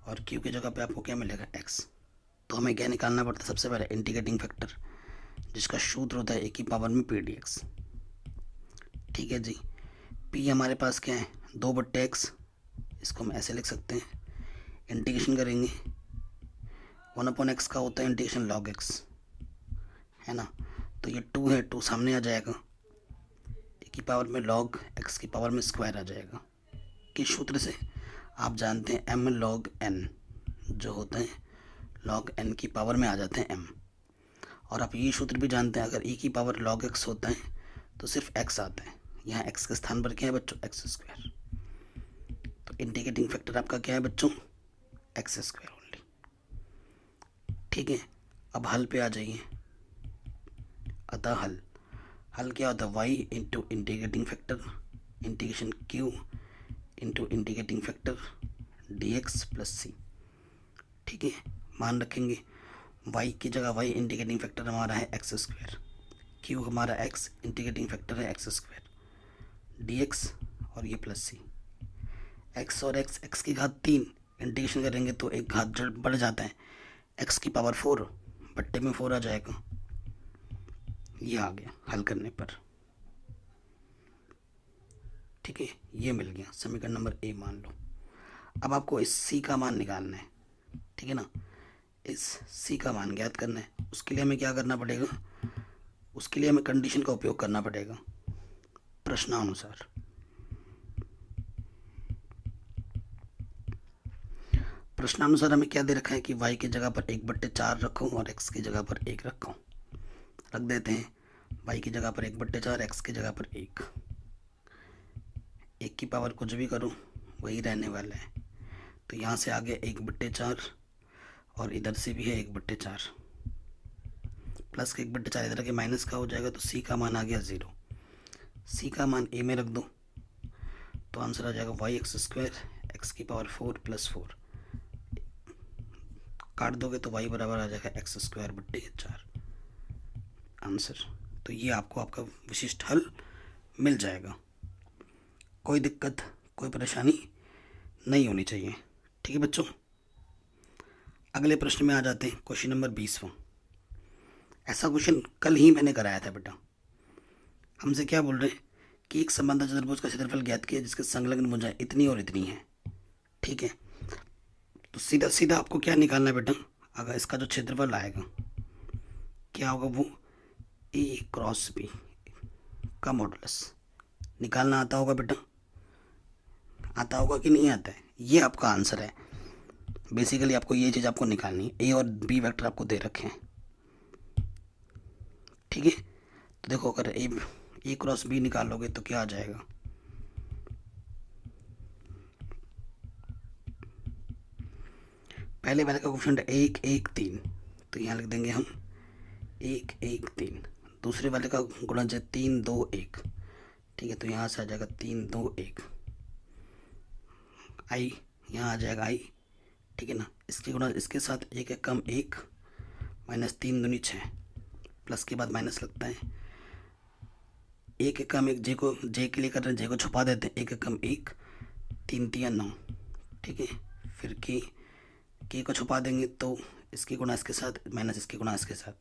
और q की जगह पे आपको क्या मिलेगा, x। तो हमें क्या निकालना पड़ता है, सबसे पहले इंटीग्रेटिंग फैक्टर, जिसका सूत्र होता है a की पावर में p dx। ठीक है जी, p हमारे पास क्या है, 2/x, इसको हम ऐसे लिख सकते हैं, इंटीग्रेशन करेंगे 1/x का होता है इंटीग्रेशन log x, है ना, तो ये 2 है, 2 सामने आ जाएगा, a की पावर में log x की पावर में स्क्वायर आ जाएगा। किस सूत्र से, आप जानते हैं m log n, जो होता है log n की पावर में आ जाते हैं m। और आप ये सूत्र भी जानते हैं, अगर e की पावर log x होता है तो सिर्फ x आता है, यहाँ x के स्थान पर क्या है बच्चों, x²। तो इंटीग्रेटिंग फैक्टर आपका क्या है बच्चों, x² ओनली। ठीक है, अब हल पे आ जाइए। अतः हल क्या होता है, y into integrating factor integration q into integrating factor dx + c। ठीक है, मान रखेंगे y की जगह y इंटीग्रेटिंग फैक्टर हमारा है x², q हमारा x इंटीग्रेटिंग फैक्टर है x², dx और ये + c। x और x की घात 3 इंटीग्रेशन करेंगे तो एक घात बढ़ जाता है, x की पावर 4 बट्टे में 4 आ जाएगा, ये आ गया हल करने पर। ठीक है, ये मिल गया समीकरण नंबर ए मान लो। अब आपको इस c का मान निकालना है, ठीक है ना, इस c का मान ज्ञात करना है। उसके लिए हमें क्या करना पड़ेगा, उसके लिए हमें कंडीशन का उपयोग करना पड़ेगा प्रश्नानुसार। प्रश्नानुसार हमें क्या दे रखा है कि y की जगह पर 1/4 रखो और x की जगह पर 1 रखो। रख देते हैं, y की जगह पर 1/4, x की जगह पर 1 की पावर कुछ भी करो वही रहने वाला है। तो यहाँ से आगे 1/4 और इधर से भी है 1/4, प्लस के 1/4 इधर के माइनस का हो जाएगा, तो c का मान आ गया 0। c का मान a में रख दो तो आंसर आ जाएगा yx² x की पावर 4 + 4, काट दोगे तो y बराबर आ जाएगा x²/4 आंसर। तो ये आपको आपका विशिष्ट हल मिल जाएगा, कोई दिक्कत कोई परेशानी नहीं होनी चाहिए। ठीक है बच्चों, अगले प्रश्न में आ जाते हैं, क्वेश्चन नंबर 20वां। ऐसा क्वेश्चन कल ही मैंने कराया था बेटा। हमसे क्या बोल रहे हैं कि एक संबंध चतुर्भुज का क्षेत्रफल ज्ञात किया जिसके संलग्न भुजाएं इतनी और इतनी है। ठीक है, तो सीधा सीधा आपको क्या निकालना है बेटा, अगर इसका जो क्षेत्रफल आएगा क्या होगा, वो a क्रॉस b का मॉडुलस निकालना आता होगा बेटा, आता होगा कि नहीं आता है, ये आपका आंसर है। बेसिकली आपको ये चीज़ आपको निकालनी है, ए और बी वेक्टर आपको दे रखे हैं, ठीक है। तो देखो अगर ए क्रॉस बी निकालोगे तो क्या आ जाएगा, पहले वाले का कोफिशिएंट 1 1 3, तो यहाँ लिख देंगे हम 1 1 3। दूसरे वाले का गुणज है 3 2 1, ठीक है, तो यहाँ से आ जाएगा 3 2 1। आई यहाँ आ जाएगा आई, ठीक है ना। इसके गुणा इसके साथ 1 1 कम 1, माइनस 3 दूनी 6, प्लस के बाद माइनस लगता है, 1 1 कम 1, जे के लिए कर रहे हैं, जे को छुपा देते हैं, 1 1 कम 1, 3 3 9, ठीक है। फिर के को छुपा देंगे तो इसके गुणा इसके साथ माइनस इसके गुणा इसके साथ,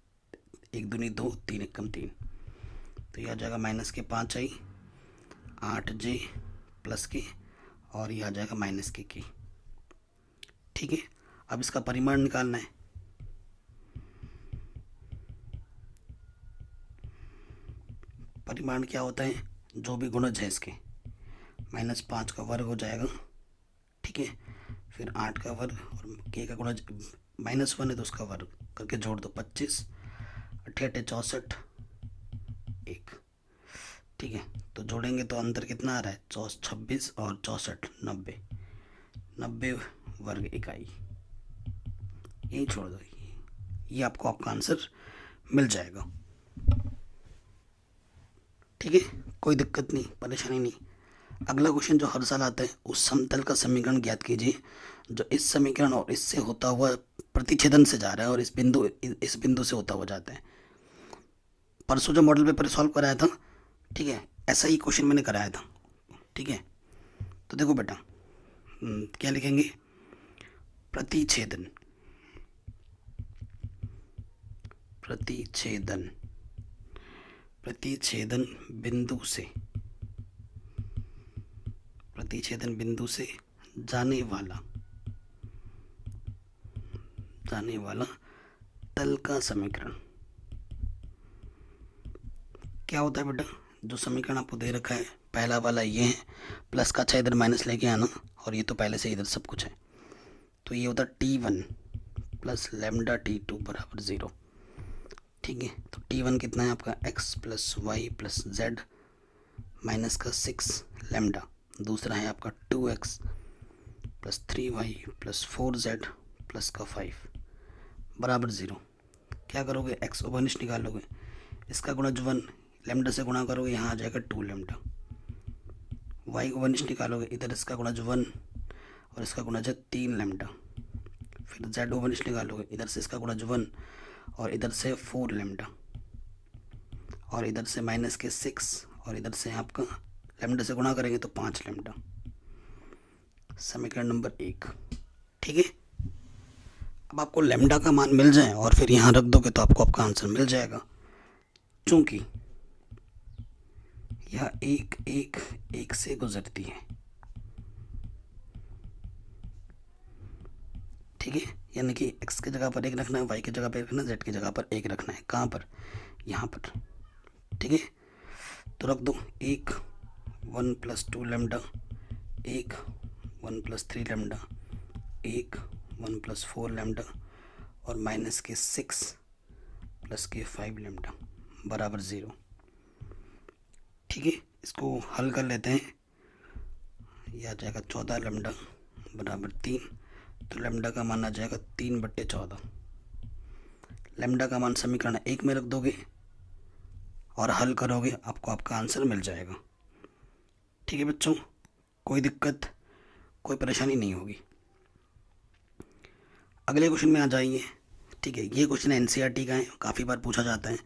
1 दूनी 2, 3 1 कम 3, तो यह आ जाएगा माइनस के 5 आई, 8 जे प्लस के, और यह आ जाएगा माइनस के, ठीक है। अब इसका परिमाण निकालना है, परिमाण क्या होता है, जो भी गुणज है इसके, -5 का वर्ग हो जाएगा, ठीक है। फिर 8 का वर्ग और के का गुणज -1 है तो उसका वर्ग करके जोड़ दो, 25 8 64 1, ठीक है। तो जोड़ेंगे तो अंतर कितना आ रहा है, 26 और 64 90 वर्ग इकाई, यही छोड़ दो, ये आपको आपका आंसर मिल जाएगा, ठीक है। कोई दिक्कत नहीं, परेशानी नहीं। अगला क्वेश्चन जो हर साल आता है, उस समतल का समीकरण ज्ञात कीजिए जो इस समीकरण और इससे होता हुआ प्रतिच्छेदन से जा रहा है और इस बिंदु से होता हुआ जाता है। परसों जो मॉडल पेपर सॉल्व कराया था, ठीक है, ऐसा ही क्वेश्चन मैंने कराया था, ठीक है। तो देखो बेटा क्या लिखेंगे, प्रतिच्छेदन प्रतिच्छेदन प्रतिच्छेदन बिंदु से जाने वाला तल का समीकरण क्या होता है बेटा, जो समीकरण आपको दे रखा है पहला वाला ये है, प्लस का अच्छा इधर माइनस लेके आना, और ये तो पहले से इधर सब कुछ है, तो ये होता है T1 प्लस लैम्डा T2 बराबर 0, ठीक है। तो T1 कितना है आपका x plus Y plus Z minus का 6 लैम्डा, दूसरा है आपका 2x plus 3y plus 4z plus का 5 बराबर 0। क्या करोगे, x ओवनिश निकालोगे, इसका गुणज 1, लैम्डा से गुणा करोगे, यहाँ आ जाएगा 2 लैम्डा, y ओवनिश निकालोगे, इधर इसका गुणज 1 और इसका गुणज है 3 लैम्डा, फिर z ओवनिश निकालोगे, इधर से इसका गुणज 1 और इधर से 4 लैम्डा, और इधर से माइनस के 6 और इधर से आपका लैम्डा से गुणा करेंगे तो 5 लैम्डा, समीकरण नंबर 1, ठीक है। अब आपको लैम्डा का मान मिल जाए और फिर यहाँ रख दोगे तो आपको आपका आंसर मिल जाएगा, चूंकि यह 1 1 1 से गुजरती है, ठीक है। यानी कि x की जगह पर 1 रखना है, y की जगह पर 1 रखना है, z की जगह पर 1 रखना है, कहाँ पर, यहाँ पर, ठीक है। तो रख दो 1 1 plus 2 lambda, 1 1 plus 3 lambda, 1 1 plus 4 lambda और माइनस के 6 प्लस के 5 लैम्डा बराबर 0, ठीक है। इसको हल कर लेते हैं, यह आ जाएगा 14 लैम्डा बराबर 3, तो लैम्डा का मान आ जाएगा 3/14। लैम्डा का मान समीकरण 1 में रख दोगे और हल करोगे, आपको आपका आंसर मिल जाएगा, ठीक है बच्चों। कोई दिक्कत कोई परेशानी नहीं होगी। अगले क्वेश्चन में आ जाइए, ठीक है। ये क्वेश्चन एनसीईआरटी का है, काफ़ी बार पूछा जाता है।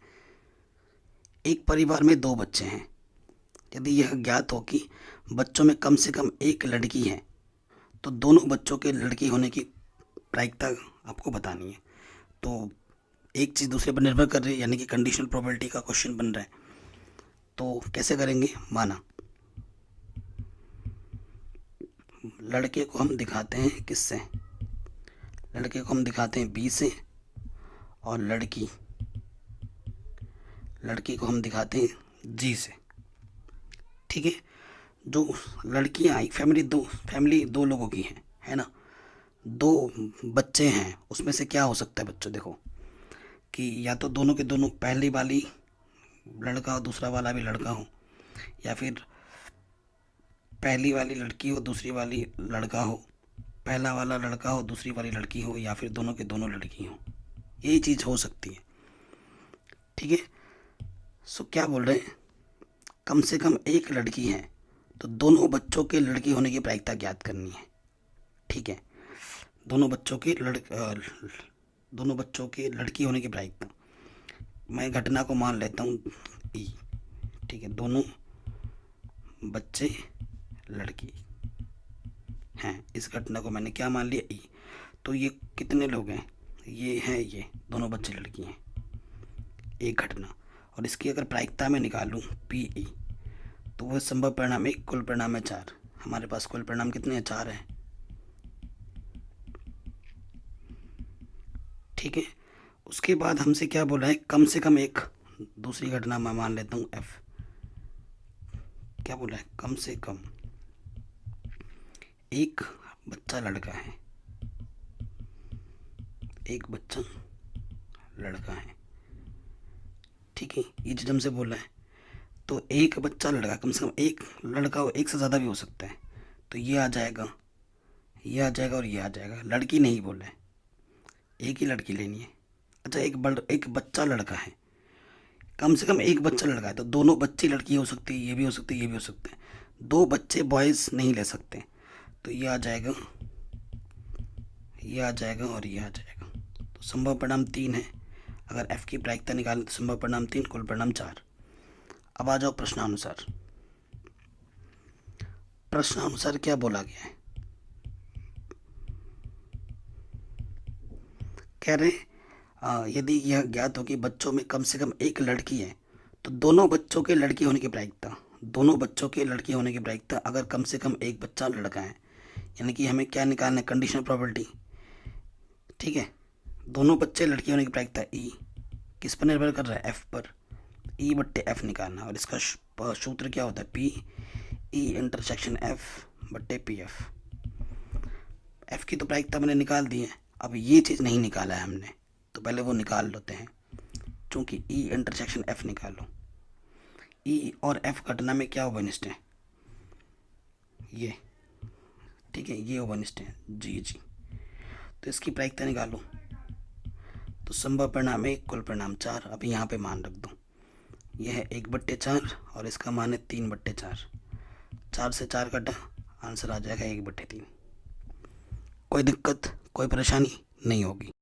एक परिवार में 2 बच्चे हैं, यदि यह ज्ञात हो कि बच्चों में कम से कम एक लड़की है तो दोनों बच्चों के लड़की होने की प्रायिकता आपको बतानी है। तो एक चीज़ दूसरे पर निर्भर कर रही है, यानी कि कंडीशनल प्रोबेबिलिटी का क्वेश्चन बन रहा है। तो कैसे करेंगे, माना लड़के को हम दिखाते हैं किससे, लड़के को हम दिखाते हैं बी से, और लड़की को हम दिखाते हैं जी से, ठीक है। जो लड़कियां आई, फैमिली दो लोगों की है ना। दो बच्चे हैं, उसमें से क्या हो सकता है बच्चों? देखो कि या तो दोनों के दोनों, पहली वाली लड़का हो दूसरा वाला भी लड़का हो, या फिर पहली वाली लड़की हो दूसरी वाली लड़का हो, पहला वाला लड़का हो दूसरी वाली लड़की हो, या फिर दोनों के दोनों लड़की हो। यही चीज़ हो सकती है। ठीक है, सो क्या बोल रहे हैं, कम से कम एक लड़की है तो दोनों बच्चों के लड़की होने की प्रायिकता ज्ञात करनी है। ठीक है, दोनों बच्चों के दोनों बच्चों के लड़की होने की प्रायिकता, मैं घटना को मान लेता हूँ ई। ठीक है, दोनों बच्चे लड़की हैं, इस घटना को मैंने क्या मान लिया, ई। तो ये कितने लोग हैं, ये हैं, ये दोनों बच्चे लड़की हैं, एक घटना। और इसकी अगर प्रायिकता में निकालूं पी ई, तो वह संभव परिणाम एक, कुल परिणाम है 4। हमारे पास कुल परिणाम कितने हैं, 4 हैं। ठीक है, उसके बाद हमसे क्या बोला है, कम से कम एक, दूसरी घटना मैं मान लेता हूँ एफ। क्या बोला है, कम से कम एक बच्चा लड़का है, एक बच्चा लड़का है। ठीक है, ये चीज़ हमसे बोला है। तो एक बच्चा लड़का, कम से कम एक लड़का हो, एक से ज़्यादा भी हो सकता है। तो ये आ जाएगा, ये आ जाएगा और ये आ जाएगा। लड़की नहीं बोला है, एक ही लड़की लेनी है। अच्छा, एक बच्चा लड़का है, कम से कम एक बच्चा लड़का है, तो दोनों बच्ची लड़की हो सकती है, ये भी हो सकती है, ये भी हो सकते हैं। दो बच्चे बॉयज़ नहीं ले सकते। तो ये आ जाएगा, ये आ जाएगा और ये आ जाएगा। तो संभव परिणाम 3 है। अगर एफ की प्रायिकता निकालें तो संभव परिणाम 3, कुल परिणाम 4। अब आ जाओ प्रश्नानुसार। प्रश्नानुसार क्या बोला गया है, कह रहे हैं यदि यह ज्ञात हो कि बच्चों में कम से कम एक लड़की है तो दोनों बच्चों के लड़की होने की प्रायिकता, दोनों बच्चों के लड़की होने की प्रायिकता अगर कम से कम एक बच्चा लड़का है, यानी कि हमें क्या निकालना है, कंडीशनल प्रोबेबिलिटी। ठीक है, दोनों बच्चे लड़की होने की प्रायिकता ई किस पर निर्भर कर रहा है, एफ पर। ई बट्टे एफ निकालना, और इसका सूत्र क्या होता है, पी ई इंटरसेक्शन एफ बट्टे पी एफ। एफ की तो प्रायिकता मैंने निकाल दी है, अब ये चीज़ नहीं निकाला है हमने, तो पहले वो निकाल लेते हैं। चूँकि ई इंटरसेक्शन एफ निकालो, ई और एफ घटना में क्या ओवरनिष्ठ है, ये। ठीक है, ये ओवरनिष्ठ है, जी जी। तो इसकी प्रायिकता निकालो, तो संभव परिणाम 1, कुल परिणाम 4। अब यहाँ पे मान रख दो, यह है 1/4 और इसका मान है 3/4। 4 से 4 कटा, आंसर आ जाएगा 1/3। कोई दिक्कत, कोई परेशानी नहीं होगी।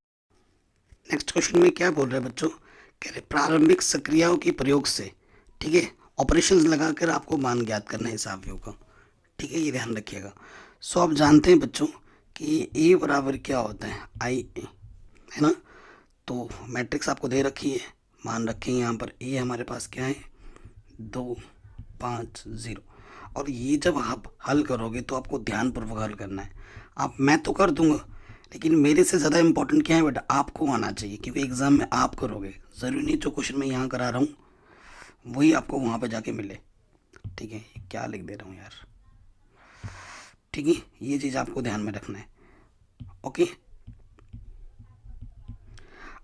नेक्स्ट क्वेश्चन में क्या बोल रहे हैं बच्चों, कह रहे प्रारंभिक सक्रियाओं के प्रयोग से, ठीक है, ऑपरेशंस लगाकर आपको मान ज्ञात करना है हिसाबियों का। ठीक है, ये ध्यान रखिएगा। सो आप जानते हैं बच्चों कि ए बराबर क्या होता है, आई ए, है ना। तो मैट्रिक्स आपको दे रखी है, मान रखें यहाँ पर ए हमारे पास क्या है, 2 5 0। और ये जब आप हल करोगे तो आपको ध्यानपूर्वक हल करना है। आप, मैं तो कर दूंगा, लेकिन मेरे से ज़्यादा इंपॉर्टेंट क्या है बेटा, आपको आना चाहिए, क्योंकि एग्ज़ाम में आप करोगे। ज़रूरी नहीं जो क्वेश्चन मैं यहाँ करा रहा हूँ वही आपको वहाँ पे जाके मिले। ठीक है, क्या लिख दे रहा हूँ यार। ठीक है, ये चीज़ आपको ध्यान में रखना है। ओके,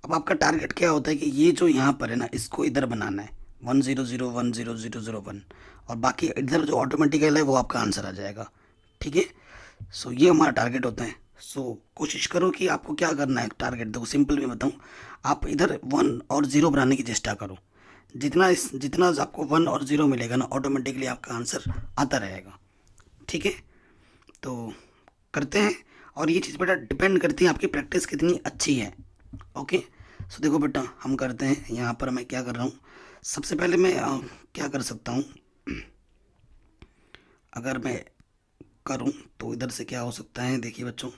अब आपका टारगेट क्या होता है कि ये जो यहाँ पर है ना, इसको इधर बनाना है, 1 0 0 1 0 0 0 1, और बाकी इधर जो ऑटोमेटिकल है वो आपका आंसर आ जाएगा। ठीक है, सो ये हमारा टारगेट होता है। सो कोशिश करो कि आपको क्या करना है, टारगेट देखो सिंपल में बताऊँ, आप इधर 1 और 0 बनाने की चेष्टा करो। जितना आपको 1 और 0 मिलेगा ना, ऑटोमेटिकली आपका आंसर आता रहेगा। ठीक है, तो करते हैं। और ये चीज़ बेटा डिपेंड करती है आपकी प्रैक्टिस कितनी अच्छी है। ओके, सो देखो बेटा हम करते हैं, यहाँ पर मैं क्या कर रहा हूँ, सबसे पहले मैं क्या कर सकता हूँ, अगर मैं करूँ तो इधर से क्या हो सकता है, देखिए बच्चों,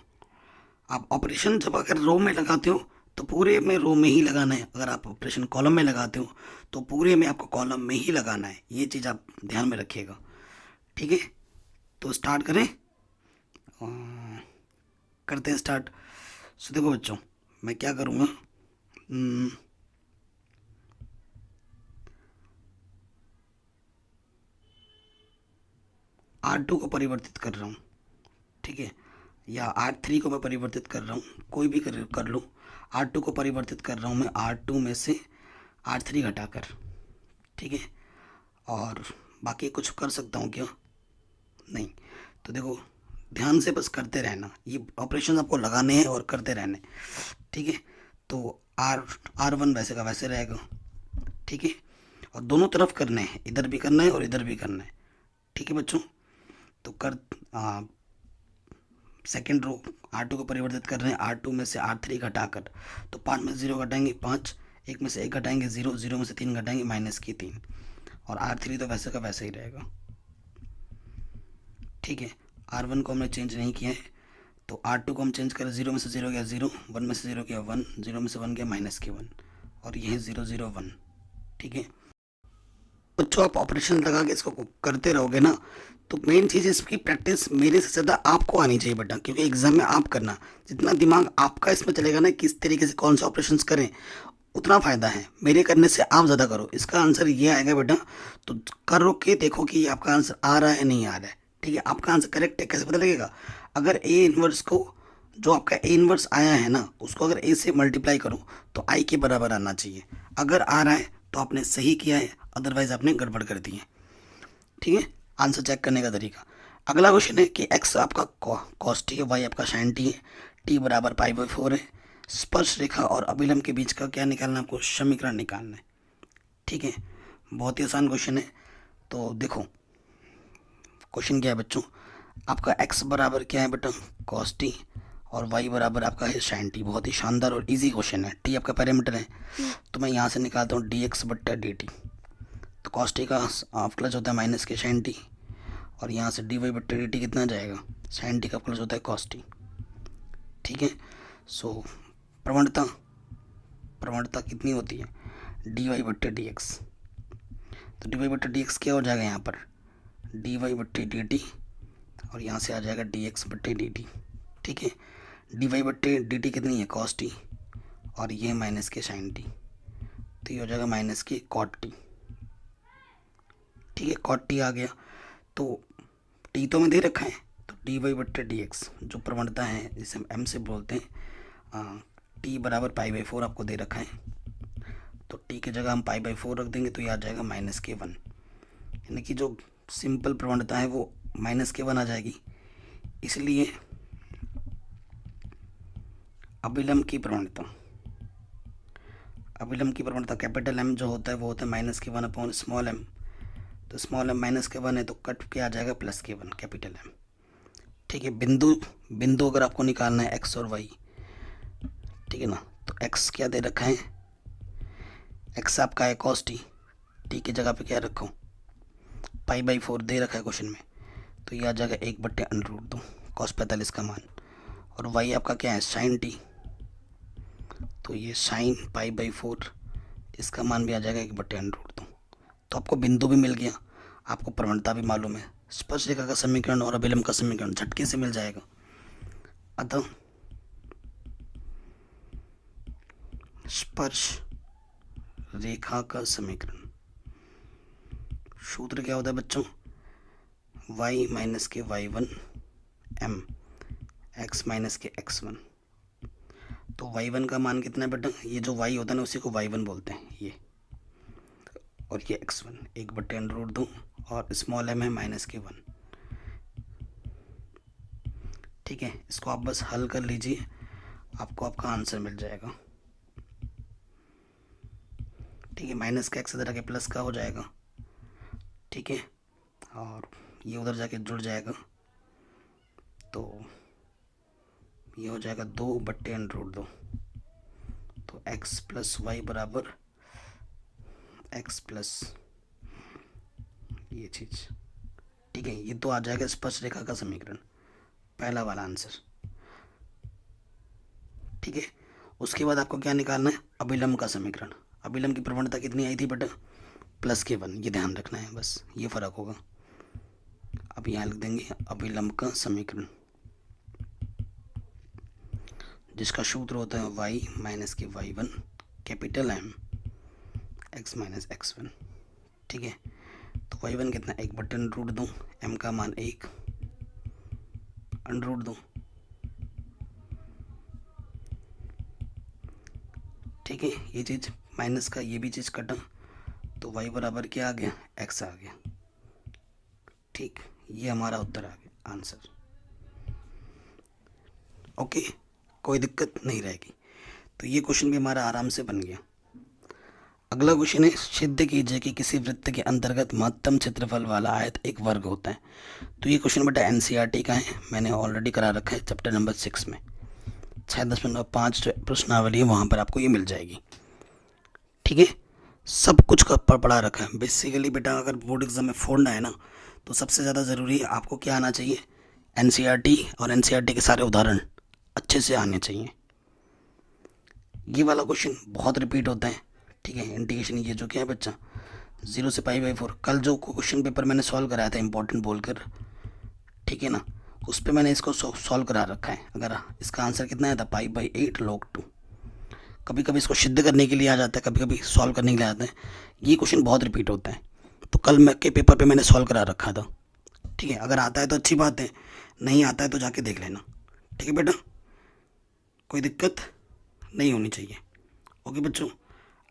आप ऑपरेशन जब अगर रो में लगाते हो तो पूरे में रो में ही लगाना है, अगर आप ऑपरेशन कॉलम में लगाते हो तो पूरे में आपको कॉलम में ही लगाना है। ये चीज़ आप ध्यान में रखिएगा। ठीक है, तो स्टार्ट करें, करते हैं स्टार्ट। सो देखो बच्चों, मैं क्या करूँगा, R2 को परिवर्तित कर रहा हूँ। ठीक है, या R3 को मैं परिवर्तित कर रहा हूँ, कोई भी कर लूँ। R2 को परिवर्तित कर रहा हूँ मैं R2 में से R3 घटाकर, ठीक है। और बाकी कुछ कर सकता हूँ क्या? नहीं। तो देखो, ध्यान से बस करते रहना, ये ऑपरेशन आपको लगाने हैं और करते रहने, ठीक है। तो R1 वैसे का वैसे रहेगा, ठीक है। और दोनों तरफ करने हैं, इधर भी करना है और इधर भी करना है, ठीक है बच्चों। तो सेकेंड रो R2 को परिवर्तित कर रहे हैं, R2 में से R3 घटाकर, तो 5 में से 0 घटाएंगे 5, 1 में से 1 घटाएंगे 0, 0 में से 3 घटाएंगे -3, और R3 तो वैसे का वैसे ही रहेगा, ठीक है। R1 को हमने चेंज नहीं किया है, तो R2 को हम चेंज करें, 0 में से 0 गया 0, 1 में से 0 गया 1, 0 में से 1 गया -1, और ये है 0 0 1, ठीक है बच्चों। आप ऑपरेशन लगा के इसको करते रहोगे ना, तो मेन चीज़ इसकी प्रैक्टिस मेरे से ज़्यादा आपको आनी चाहिए बेटा, क्योंकि एग्जाम में आप करना, जितना दिमाग आपका इसमें चलेगा ना किस तरीके से कौन से ऑपरेशंस करें, उतना फ़ायदा है। मेरे करने से आप ज़्यादा करो, इसका आंसर ये आएगा बेटा। तो करो के देखो कि आपका आंसर आ रहा है नहीं आ रहा है, ठीक है। आपका आंसर करेक्ट है कैसे पता लगेगा? अगर ए इनवर्स को, जो आपका ए इनवर्स आया है ना, उसको अगर ए से मल्टीप्लाई करो तो आई के बराबर आना चाहिए। अगर आ रहा है तो आपने सही किया है, अदरवाइज आपने गड़बड़ कर दी है, ठीक है। आंसर चेक करने का तरीका। अगला क्वेश्चन है कि एक्स आपका कॉस टी है, वाई आपका साइन टी है, टी बराबर π/4 है। स्पर्श रेखा और अभिलंब के बीच का क्या निकालना है आपको? समीकरण निकालना है, ठीक है। बहुत ही आसान क्वेश्चन है। तो देखो क्वेश्चन क्या है बच्चों, आपका एक्स बराबर क्या है बेटा? कॉस टी, और वाई बराबर आपका है साइन टी। बहुत ही शानदार और इजी क्वेश्चन है। टी आपका पैरामीटर है, तो मैं यहाँ से निकालता हूँ dx/dt। तो कॉस टी का प्लस होता है माइनस के साइन टी, और यहाँ से dy/dt कितना जाएगा? साइन टी का प्लस होता है कॉस टी, ठीक है। सो प्रवणता कितनी होती है? dy/dx। तो dy/dx क्या हो जाएगा यहाँ पर? dy/dt, और यहाँ से आ जाएगा dx/dt, ठीक है। dy/dt कितनी है? कॉस टी, और ये माइनस के साइन टी, तो ये हो जाएगा माइनस के कॉट टी, ठीक है। कॉट टी आ गया, तो टी तो में दे रखा है, तो dy/dx जो प्रवणता है जिसे हम m से बोलते हैं, टी बराबर π/4 आपको दे रखा है, तो टी की जगह हम π/4 रख देंगे, तो ये आ जाएगा -1, यानी कि जो सिंपल प्रवणता है वो -1 आ जाएगी। इसलिए अभिलंब की प्रवणता कैपिटल M जो होता है वो होता है -1/स्मॉल m। तो स्मॉल m -1 है, तो कट के आ जाएगा +1 कैपिटल M, ठीक है। बिंदु अगर आपको निकालना है x और y, ठीक है ना, तो x क्या दे रखा है? x आपका है cos t, t की जगह पे क्या रखो? π/4 दे रखा है क्वेश्चन में, तो ये आ जाएगा 1/√2 cos 45 का मान। और y आपका क्या है? sin t, तो ये sin π/4, इसका मान भी आ जाएगा 1/√2। तो आपको बिंदु भी मिल गया, आपको प्रवणता भी मालूम है, स्पर्श रेखा का समीकरण और अभिलंब का समीकरण झटके से मिल जाएगा। अतः स्पर्श रेखा का समीकरण सूत्र क्या होता है बच्चों? y माइनस के y1 m x माइनस के x1। तो y1 का मान कितना है बेटा? ये जो y होता है ना उसी को y1 बोलते हैं ये, और ये x1 1/√2, और स्मॉल m है -1, ठीक है। इसको आप बस हल कर लीजिए, आपको आपका आंसर मिल जाएगा, ठीक है। माइनस का x इधर आके प्लस का हो जाएगा, ठीक है, और ये उधर जाके जुड़ जाएगा, तो ये हो जाएगा 2/√2। तो x प्लस वाई बराबर x प्लस ये चीज़, ठीक है। ये तो आ जाएगा स्पर्श रेखा का समीकरण, पहला वाला आंसर, ठीक है। उसके बाद आपको क्या निकालना है? अभिलंब का समीकरण। अभिलंब की प्रवणता कितनी आई थी बेटा? +1, ये ध्यान रखना है, बस ये फर्क होगा। अब यहाँ लिख देंगे अभिलंब का समीकरण, जिसका सूत्र होता है y माइनस के y1 capital M x minus x1, ठीक है। तो y1 कितना? 1/√2, m का मान 1/√2, ठीक है, ये चीज़ माइनस का ये भी चीज़ कटा, तो y बराबर क्या आ गया, x आ गया। ठीक, ये हमारा उत्तर आ गया, आंसर। ओके, कोई दिक्कत नहीं रहेगी। तो ये क्वेश्चन भी हमारा आराम से बन गया। अगला क्वेश्चन है, सिद्ध कीजिए कि किसी वृत्त के अंतर्गत महत्तम क्षेत्रफल वाला आयत एक वर्ग होता है। तो ये क्वेश्चन बेटा एनसीईआरटी का है, मैंने ऑलरेडी करा रखा है चैप्टर नंबर 6 में। 6.5 जो प्रश्नावली है वहाँ पर आपको ये मिल जाएगी। ठीक है, सब कुछ का पढ़ा रखा है बेसिकली बेटा। अगर बोर्ड एग्जाम में फोड़ना है ना, तो सबसे ज़्यादा ज़रूरी है आपको क्या आना चाहिए, एनसीईआरटी, और एनसीईआरटी के सारे उदाहरण अच्छे से आने चाहिए। ये वाला क्वेश्चन बहुत रिपीट होता है। ठीक है, इंटीग्रेशन ये जो क्या है बच्चा 0 से π/4, कल जो क्वेश्चन पेपर मैंने सॉल्व कराया था इंपॉर्टेंट बोलकर, ठीक है ना, उस पर मैंने इसको सॉल्व करा रखा है। अगर इसका आंसर कितना आया था, π/8 log 2। कभी कभी इसको सिद्ध करने के लिए आ जाता है, कभी कभी सॉल्व करने के लिए आता है। ये क्वेश्चन बहुत रिपीट होता है, तो कल मैं के पेपर पे मैंने सॉल्व करा रखा था। ठीक है, अगर आता है तो अच्छी बात है, नहीं आता है तो जाके देख लेना। ठीक है बेटा, कोई दिक्कत नहीं होनी चाहिए। ओके बच्चों,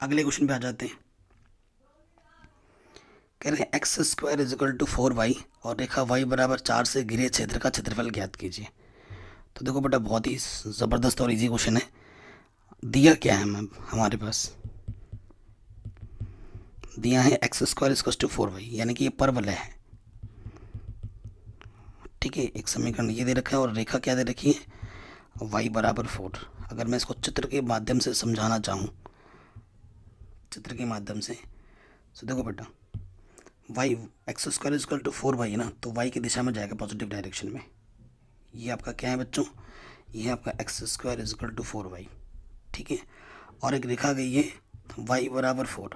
अगले क्वेश्चन पे आ जाते हैं। कह रहे हैं x² = 4y और रेखा y बराबर 4 से घिरे क्षेत्र का क्षेत्रफल ज्ञात कीजिए। तो देखो बेटा, बहुत ही ज़बरदस्त और इजी क्वेश्चन है। दिया क्या है मैम, हमारे पास दिया है x² = 4y, यानी कि ये परवलय है। ठीक है, एक समीकरण ये दे रखा है और रेखा क्या दे रखी है, y बराबर 4। अगर मैं इसको चित्र के माध्यम से समझाना चाहूँ, चित्र के माध्यम से, तो देखो बेटा y x² = 4y है ना, तो y की दिशा में जाएगा पॉजिटिव डायरेक्शन में। ये आपका क्या है बच्चों, ये है आपका x² = 4y। ठीक है, और एक रेखा गई है y बराबर 4,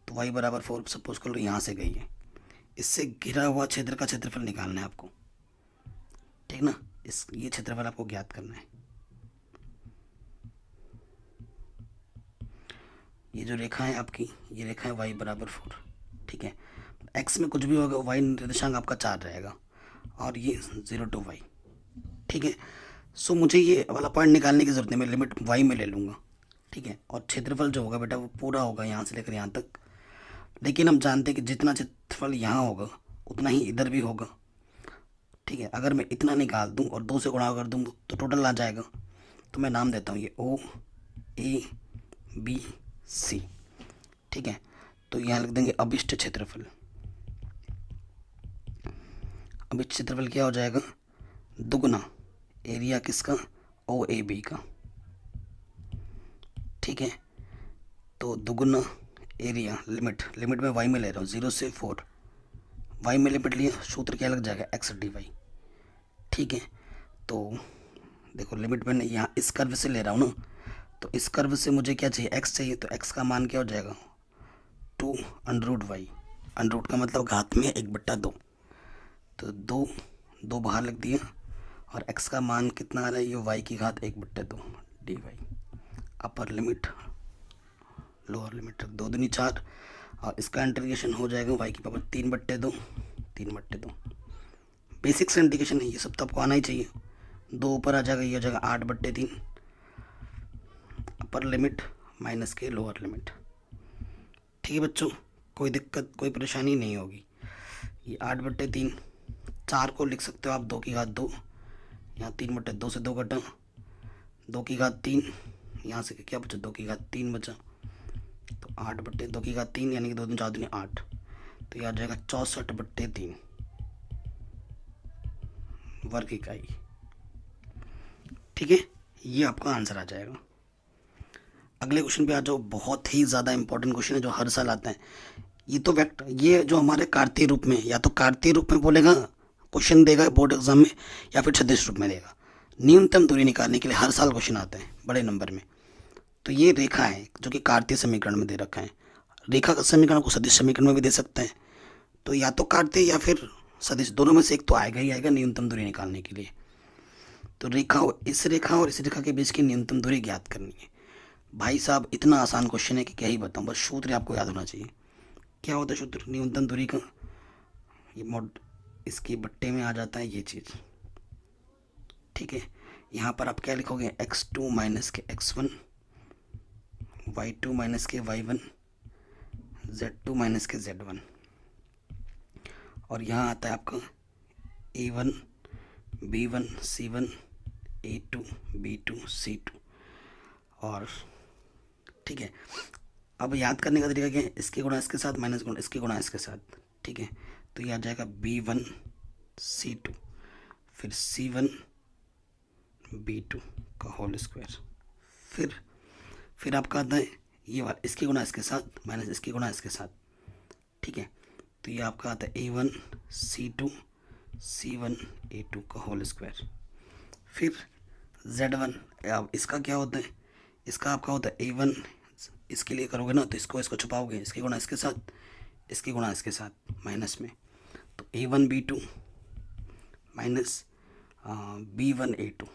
तो y बराबर 4 सपोज कर लो यहाँ से गई है। इससे घिरा हुआ क्षेत्र का क्षेत्रफल निकालना है आपको, ठीक ना। ये क्षेत्रफल आपको ज्ञात करना है। ये जो रेखा है आपकी, ये रेखा है y बराबर 4। ठीक है, x में कुछ भी होगा, y निर्देशांक आपका 4 रहेगा, और ये 0 to y। ठीक है, सो मुझे ये वाला पॉइंट निकालने की जरूरत नहीं, मैं लिमिट y में ले लूँगा। ठीक है, और क्षेत्रफल जो होगा बेटा वो पूरा होगा यहाँ से लेकर यहाँ तक। लेकिन हम जानते हैं कि जितना क्षेत्रफल यहाँ होगा उतना ही इधर भी होगा। ठीक है, अगर मैं इतना निकाल दूँ और 2 से गुणा कर दूँ तो टोटल आ जाएगा। तो मैं नाम देता हूँ ये O A B C। ठीक है, तो यहाँ लिख देंगे अभिष्ट क्षेत्रफल। अभिष्ट क्षेत्रफल क्या हो जाएगा, दुगुना एरिया किसका, OAB का। ठीक है, तो दुगुना एरिया, लिमिट में y में ले रहा हूँ 0 से 4, y में लिमिट लिया, सूत्र क्या लग जाएगा x dy। ठीक है, तो देखो लिमिट मैंने यहाँ इस कर्व से ले रहा हूँ ना, तो इस कर्व से मुझे क्या चाहिए, x चाहिए, तो x का मान क्या हो जाएगा 2 √y। अंडरूट का मतलब घात में 1/2, तो 2 बाहर लिख दिया, और x का मान कितना आ रहा है, ये y की घात 1/2 dy। Upper limit lower limit 2 दूनी 4, और इसका इंटीग्रेशन हो जाएगा y की पावर 3/2। बेसिक से इंटीग्रेशन है, ये सब तो आपको आना ही चाहिए। 2 ऊपर आ जाएगा, ये हो जाएगा 8/3 अपर लिमिट माइनस के लोअर लिमिट। ठीक है बच्चों, कोई दिक्कत कोई परेशानी नहीं होगी। ये 8/3, 4 को लिख सकते हो आप 2 की घात 2, यहाँ 3/2 से 2 घटा, 2 की घात 3, यहाँ से क्या बचा 2 की घात 3 बचा, तो 8/2 की घात 3 यानी कि 2 दूनी 4 दूनी 8, तो यह आ जाएगा 64/3 वर्ग इकाई। ठीक है, ये आपका आंसर आ जाएगा। अगले क्वेश्चन पे आ जाओ, बहुत ही ज़्यादा इंपॉर्टेंट क्वेश्चन है जो हर साल आता है। ये तो वेक्टर, ये जो हमारे कार्तीय रूप में, या तो कार्तीय रूप में बोलेगा क्वेश्चन देगा बोर्ड एग्जाम में, या फिर सदिश रूप में देगा। न्यूनतम दूरी निकालने के लिए हर साल क्वेश्चन आते हैं बड़े नंबर में। तो ये रेखा है जो कि कार्तीय समीकरण में दे रखा है। रेखा का समीकरण को सदिश समीकरण में भी दे सकते हैं, तो या तो कार्तीय या फिर सदिश, दोनों में से एक तो आएगा ही आएगा न्यूनतम दूरी निकालने के लिए। तो रेखा, इस रेखा और इस रेखा के बीच की न्यूनतम दूरी ज्ञात करनी है। भाई साहब इतना आसान क्वेश्चन है कि क्या ही बताऊँ, बस सूत्र आपको याद होना चाहिए। क्या होता है सूत्र न्यूनतम दूरी का, ये मोड इसके बट्टे में आ जाता है ये चीज़। ठीक है, यहाँ पर आप क्या लिखोगे, x2 - x1 y2 माइनस के y1, z2 माइनस के z1, और यहाँ आता है आपका a1 b1 c1 a2 b2 c2। और ठीक है, अब याद करने का तरीका क्या है, इसके गुणा इसके साथ माइनस गुणा इसके गुणा इसके साथ। ठीक है, तो ये आ जाएगा b1 c2 फिर c1 b2 का होल स्क्वायर। फिर आपका आता है ये वाला इसके गुणा इसके साथ माइनस इसके गुणा इसके साथ। ठीक है, तो ये आपका आता है a1 c2 c1 a2 का होल स्क्वायर। फिर z1, अब इसका क्या होता है, इसका आपका होता है a1, इसके लिए करोगे ना तो इसको छुपाओगे, इसके गुणा इसके साथ इसके गुणा इसके साथ माइनस में, तो a1 b2 minus b1 a2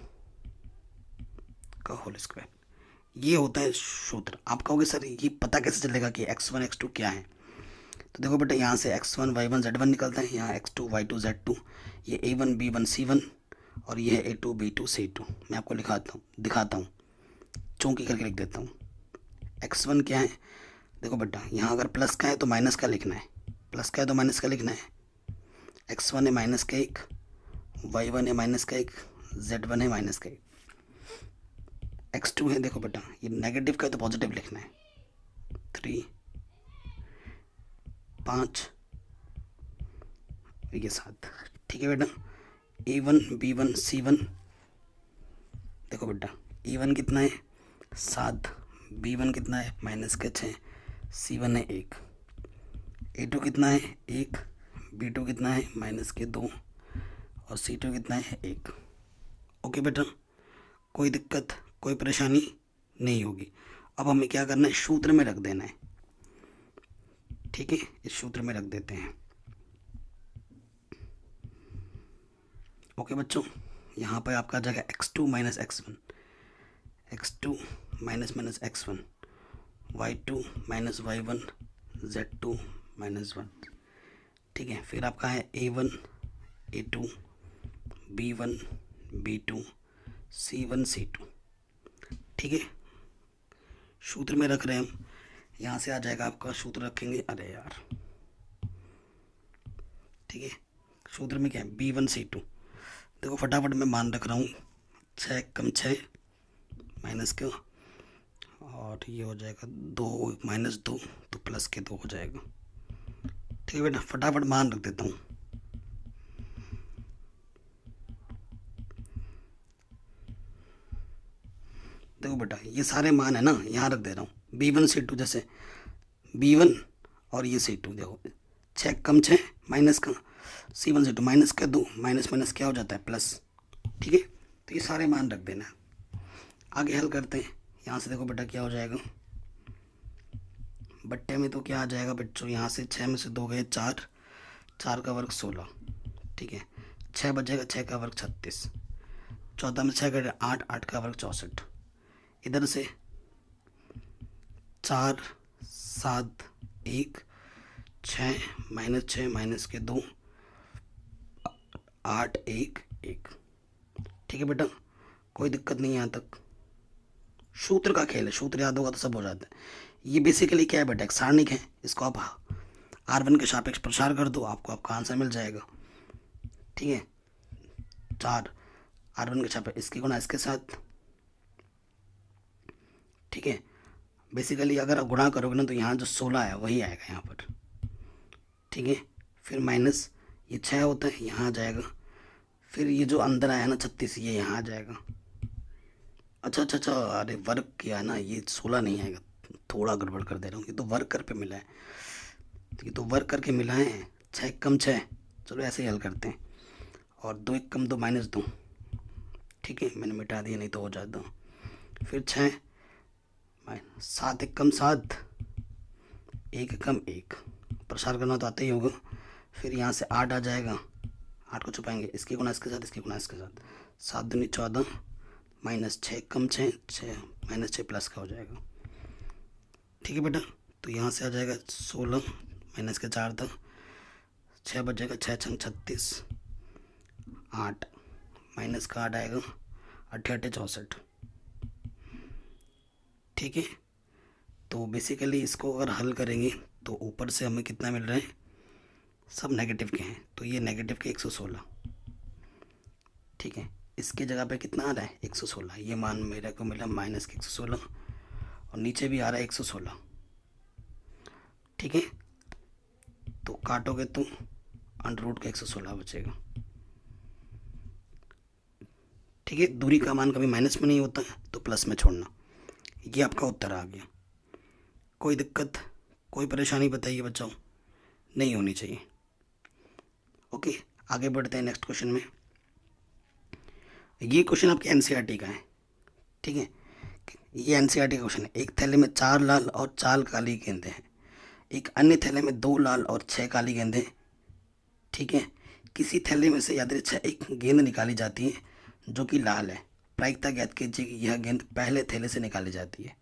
का होल स्क्वायर। ये होता है सूत्र। आप कहोगे सर ये पता कैसे चलेगा कि x1 x2 क्या है, तो देखो बेटा यहाँ से x1 y1 z1 निकलता है, यहाँ x2 y2 z2, ये a1 b1 c1 और ये है a2 b2 c2। मैं आपको दिखाता हूँ चौंकी करके लिख देता हूँ। x1 क्या है, देखो बेटा यहाँ अगर प्लस का है तो माइनस का लिखना है, प्लस का है तो माइनस का लिखना है। x1 है माइनस का 1, y1 है माइनस का 1, z1 है माइनस का 1। x2 है, देखो बेटा ये नेगेटिव का है तो पॉजिटिव लिखना है, 3 5 ये 7। ठीक है बेटा, a1 b1 c1, देखो बेटा a1 कितना है 7, b1 कितना है माइनस के 6, c1 है 1, a2 कितना है 1, b2 कितना है माइनस के 2 और c2 कितना है 1। ओके बेटा, कोई दिक्कत कोई परेशानी नहीं होगी। अब हमें क्या करना है, सूत्र में रख देना है। ठीक है, इस सूत्र में रख देते हैं। ओके बच्चों, यहाँ पर आपका आ जाएगा x2 minus x1, x2 minus minus x1, y2 minus y1, z2 minus 1। ठीक है, फिर आपका है a1 a2 b1 b2 c1 c2। ठीक है, सूत्र में रख रहे हैं हम, यहाँ से आ जाएगा आपका सूत्र रखेंगे, अरे यार ठीक है, सूत्र में क्या है b1 c2। देखो फटाफट मैं मान रख रहा हूँ, 6 कम 6 माइनस के, और ये हो जाएगा 2 माइनस 2 तो प्लस के 2 हो जाएगा। ठीक है बेटा, फटाफट मान रख देता हूँ। देखो बेटा ये सारे मान है ना, यहाँ रख दे रहा हूँ, b1 c2 जैसे b1 और ये c2, देखो 6 कम 6 माइनस का c1 c2 माइनस का 2 माइनस माइनस क्या हो जाता है प्लस। ठीक है, तो ये सारे मान रख देना। आगे हल करते हैं, यहाँ से देखो बेटा क्या हो जाएगा, बट्टे में तो क्या आ जाएगा बच्चों, यहाँ से 6 में से 2 गए 4, 4 का वर्ग 16। ठीक है, 6 बचेगा, 6 का वर्ग 36, 14 में 6 गए 8, 8 का वर्ग 64। इधर से 4 7 1 6 माइनस 6 माइनस के 2 8 1 1। ठीक है बेटा, कोई दिक्कत नहीं यहाँ तक। सूत्र का खेल है, सूत्र याद होगा तो सब हो जाता है। ये बेसिकली क्या है बेटा, एक सारणिक है, इसको आप r1 के सापेक्ष प्रसार कर दो, आपको आपका आंसर मिल जाएगा। ठीक है, 4 r1 के सापेक्ष इसके गुणा इसके साथ। ठीक है, बेसिकली अगर आप गुणा करोगे ना तो यहाँ जो 16 है वही आएगा यहाँ पर। ठीक है, फिर माइनस ये 6 होता है यहाँ आ जाएगा, फिर ये जो अंदर आया ना 36 ये यहाँ आ जाएगा। अच्छा अच्छा अच्छा, अरे वर्क किया है ना, ये 16 नहीं आएगा, थोड़ा गड़बड़ कर दे रहा हूँ, ये तो वर्क कर पे मिला है, तो ये तो वर्क करके मिला है। 6 कम 6, चलो ऐसे ही हल करते हैं, और 2 1 कम 2 माइनस 2। ठीक है, मैंने मिटा दिया नहीं तो हो जाता। फिर 6 7 1 कम 7, 1 कम 1, प्रसार करना तो आता ही होगा। फिर यहाँ से 8 आ जाएगा, 8 को छुपाएंगे, इसके गुणा इसके साथ इसके गुणा इसके साथ, 7 दूनी 14 माइनस 6 कम 6 6 माइनस 6 प्लस का हो जाएगा। ठीक है बेटा, तो यहाँ से आ जाएगा 16 माइनस के 4 था, 6 बचेगा, 6 छंग 36, 8 माइनस का 8 आएगा, 8 64। ठीक है, तो बेसिकली इसको अगर हल करेंगे तो ऊपर से हमें कितना मिल रहा है, सब नेगेटिव के हैं, तो ये नेगेटिव के 116, ठीक है। इसके जगह पे कितना आ रहा है 116, ये मान मेरे को मिला माइनस के 116, और नीचे भी आ रहा है 116, ठीक है। तो काटोगे तो अंडर रूट का 116 बचेगा, ठीक है। दूरी का मान कभी माइनस में नहीं होता है तो प्लस में छोड़ना। ये आपका उत्तर आ गया। कोई दिक्कत, कोई परेशानी बताइए बच्चों, नहीं होनी चाहिए। ओके, आगे बढ़ते हैं नेक्स्ट क्वेश्चन में। ये क्वेश्चन आपके एनसीईआरटी का है, ठीक है। ये एनसीईआरटी का क्वेश्चन है। एक थैले में 4 लाल और 4 काली गेंदें हैं, एक अन्य थैले में 2 लाल और 6 काली गेंदें, ठीक है। किसी थैले में से यादृच्छा एक गेंद निकाली जाती है जो कि लाल है, प्रायिकता ज्ञात कीजिए कि यह गेंद पहले थैले से निकाली जाती है।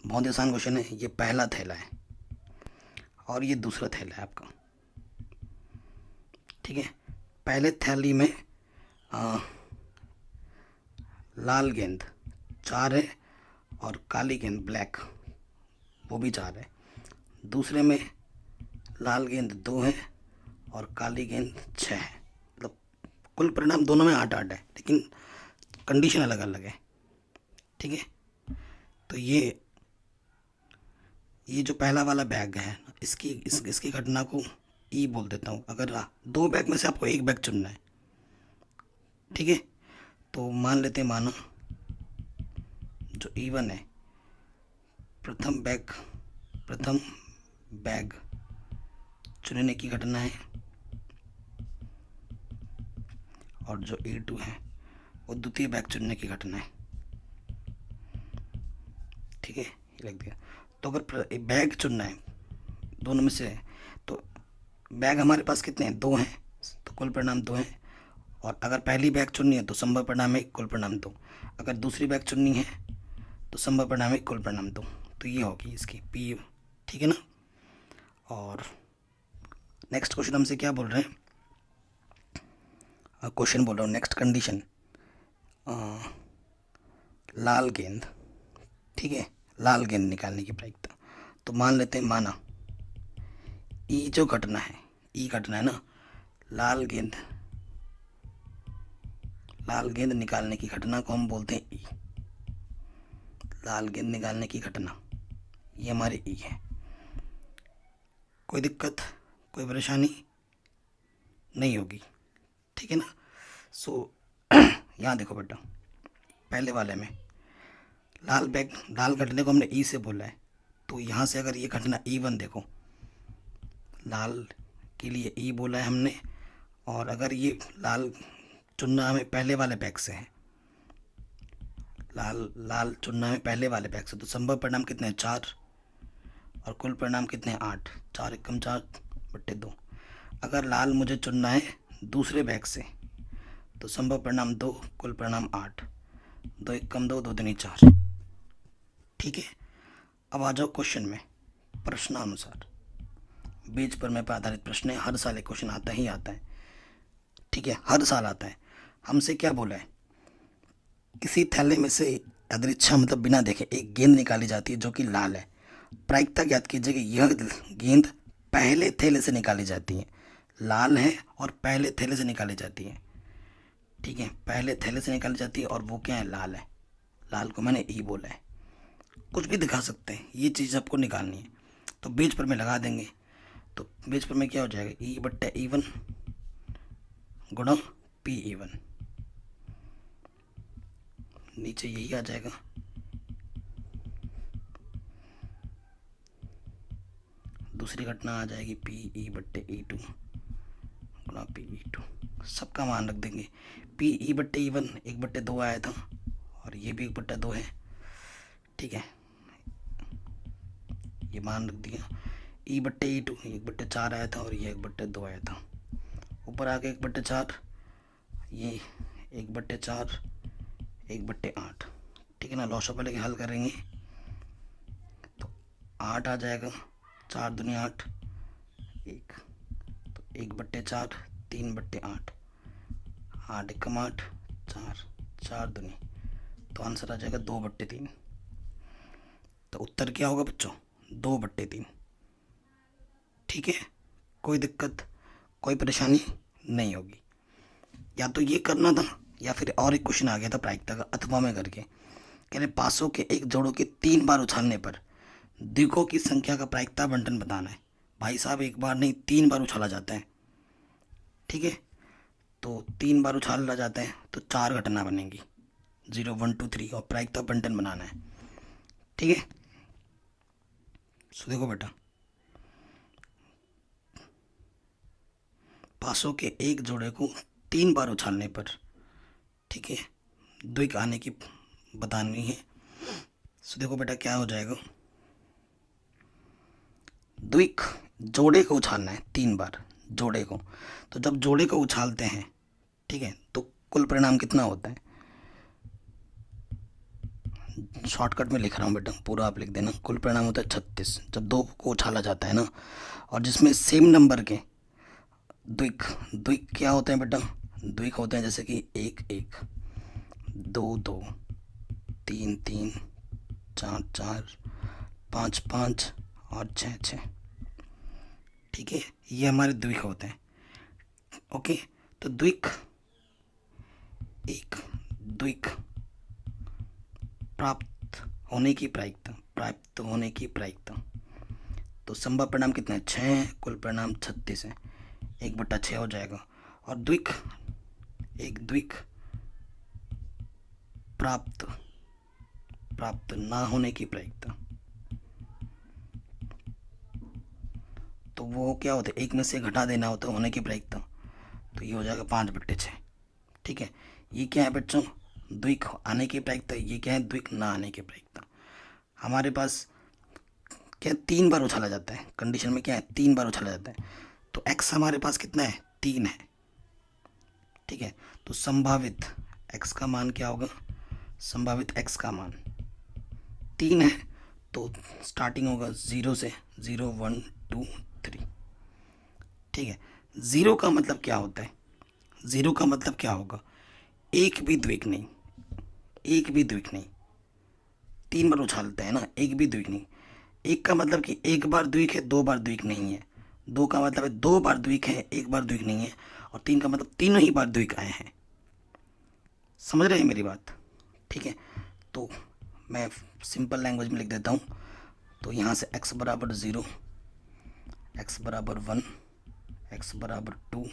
बहुत आसान क्वेश्चन है। ये पहला थैला है और ये दूसरा थैला है आपका, ठीक है। पहले थैली में लाल गेंद 4 है और काली गेंद ब्लैक वो भी 4 है। दूसरे में लाल गेंद 2 है और काली गेंद 6 है। मतलब कुल परिणाम दोनों में 8-8 है, लेकिन कंडीशन अलग अलग है, ठीक है। तो ये जो पहला वाला बैग है इसकी घटना को ई बोल देता हूँ। अगर 2 बैग में से आपको एक बैग चुनना है, ठीक है। तो मान लेते हैं, माना जो E1 है, प्रथम बैग चुनने की घटना है, और जो E2 है वो द्वितीय बैग चुनने की घटना है, ठीक है। ये लिख दिया। तो अगर बैग चुनना है दोनों में से, तो बैग हमारे पास कितने हैं, 2 हैं, तो कुल परिणाम 2 हैं। और अगर पहली बैग चुननी है तो संभव परिणाम 1, कुल परिणाम 2। अगर दूसरी बैग चुननी है तो संभव परिणाम 1, कुल परिणाम 2। तो ये होगी इसकी पी, ठीक है ना। और नेक्स्ट क्वेश्चन हमसे क्या बोल रहे हैं, क्वेश्चन बोल रहा हूँ नेक्स्ट कंडीशन, लाल गेंद, ठीक है, लाल गेंद निकालने की प्रायिकता। तो मान लेते हैं, माना ई जो घटना है, ई घटना है ना, लाल गेंद निकालने की घटना को हम बोलते हैं ई। लाल गेंद निकालने की घटना ये हमारे ई है। कोई दिक्कत, कोई परेशानी नहीं होगी, ठीक है ना। सो यहाँ देखो बेटा, पहले वाले में लाल घटने को हमने ई से बोला है, तो यहाँ से अगर ये घटना E1 देखो, लाल के लिए ई बोला है हमने, और अगर ये लाल चुनना हमें पहले वाले बैग से है, लाल चुनना हमें पहले वाले बैग से, तो संभव परिणाम कितने हैं, 4, और कुल परिणाम कितने हैं, 8। 4 एकम 4/2। अगर लाल मुझे चुनना है दूसरे बैग से, तो संभव परिणाम 2, कुल परिणाम 8। 2 एकम 2, 2 दूनी 4, ठीक है। अब आ जाओ क्वेश्चन में, प्रश्नानुसार बीज प्रमेय पर आधारित प्रश्न है। हर साल एक क्वेश्चन आता ही आता है, ठीक है, हर साल आता है। हमसे क्या बोला है, किसी थैले में से यादृच्छा मतलब बिना देखे एक गेंद निकाली जाती है जो कि लाल है, प्रायिकता ज्ञात कीजिए कि यह गेंद पहले थैले से निकाली जाती है। लाल है और पहले थैले से निकाली जाती है, ठीक है, पहले थैले से निकाली जाती है, और वो क्या है, लाल है। लाल को मैंने ई बोला है, कुछ भी दिखा सकते हैं, ये चीज़ आपको निकालनी है। तो बीज पर में लगा देंगे, तो बीज पर में क्या हो जाएगा, E/E1 गुणा PE1, नीचे यही आ जाएगा। दूसरी घटना आ जाएगी PE/E2 गुणा PE2, सबका मान रख देंगे। PE/E1 1/2 आया था, और ये भी 1/2 है, ठीक है, ये मान रख दिया। E/E2 1/4 आया था, और ये 1/2 आया था। ऊपर आके 1/4, ये 1/4, 1/8, ठीक है ना। लॉसअप लेके हल करेंगे तो 8 आ जाएगा, 4 दूनी 8, 1, तो 1/4, 3/8, 8 एकम 8, 4, 4 दूनी, तो आंसर आ जाएगा 2/3, तो उत्तर क्या होगा बच्चों? 2/3। ठीक है, कोई दिक्कत, कोई परेशानी नहीं होगी। या तो ये करना था, या फिर और एक क्वेश्चन आ गया था प्रायिकता का अथवा में करके, कह रहे पासों के एक जोड़ों के 3 बार उछालने पर द्विकों की संख्या का प्रायिकता बंटन बताना है। भाई साहब, एक बार नहीं 3 बार उछाला जाता है। ठीक है, तो 3 बार उछाला जाता है तो 4 घटना बनेंगी, 0 1 2 3, और प्रायिकता बंटन बनाना है। ठीक है, सो देखो बेटा, पासों के एक जोड़े को 3 बार उछालने पर, ठीक है, द्विक आने की बतानी है। सो देखो बेटा क्या हो जाएगा, द्विक जोड़े को उछालना है 3 बार, जोड़े को। तो जब जोड़े को उछालते हैं, ठीक है, तो कुल परिणाम कितना होता है? शॉर्टकट में लिख रहा हूँ बेटा, पूरा आप लिख देना। कुल परिणाम होता है 36 जब 2 को उछाला जाता है ना, और जिसमें सेम नंबर के द्विक, द्विक क्या होते हैं बेटा? द्विक होते हैं जैसे कि 1 1, 2 2, 3 3, 4 4, 5 5 और 6 6। ठीक है, ये हमारे द्विक होते हैं। ओके, तो द्विक एक द्विक प्राप्त होने की प्रायिकता, तो संभव परिणाम कितना है? 6 है, कुल परिणाम 36 है, 1/6 हो जाएगा। और एक द्विक प्राप्त ना होने की प्रायिकता, तो वो क्या होता है? एक में से घटा देना होता है होने की प्रायिकता, तो ये हो जाएगा 5/6। ठीक है, ये क्या है बच्चों? द्विक आने की प्रायिकता। ये क्या है? द्विक ना आने की प्रायिकता। हमारे पास क्या 3 बार उछाला जाता है, कंडीशन में क्या है? 3 बार उछाला जाता है, तो x हमारे पास कितना है? 3 है। ठीक है, तो संभावित x का मान क्या होगा? संभावित x का मान 3 है, तो स्टार्टिंग होगा 0 से, 0 1 2 3। ठीक है, 0 का मतलब क्या होता है? 0 का मतलब क्या होगा? एक भी द्विक नहीं, 3 बार उछालते हैं ना, एक भी द्विक नहीं। 1 का मतलब कि 1 बार द्विक है, 2 बार द्विक नहीं है। 2 का मतलब है 2 बार द्विक है, 1 बार द्विक नहीं है। और 3 का मतलब तीनों ही बार द्विक आए हैं। समझ रहे हैं मेरी बात? ठीक है, तो मैं सिंपल लैंग्वेज में लिख देता हूँ। तो यहाँ से x बराबर 0, x बराबर 1, x बराबर 2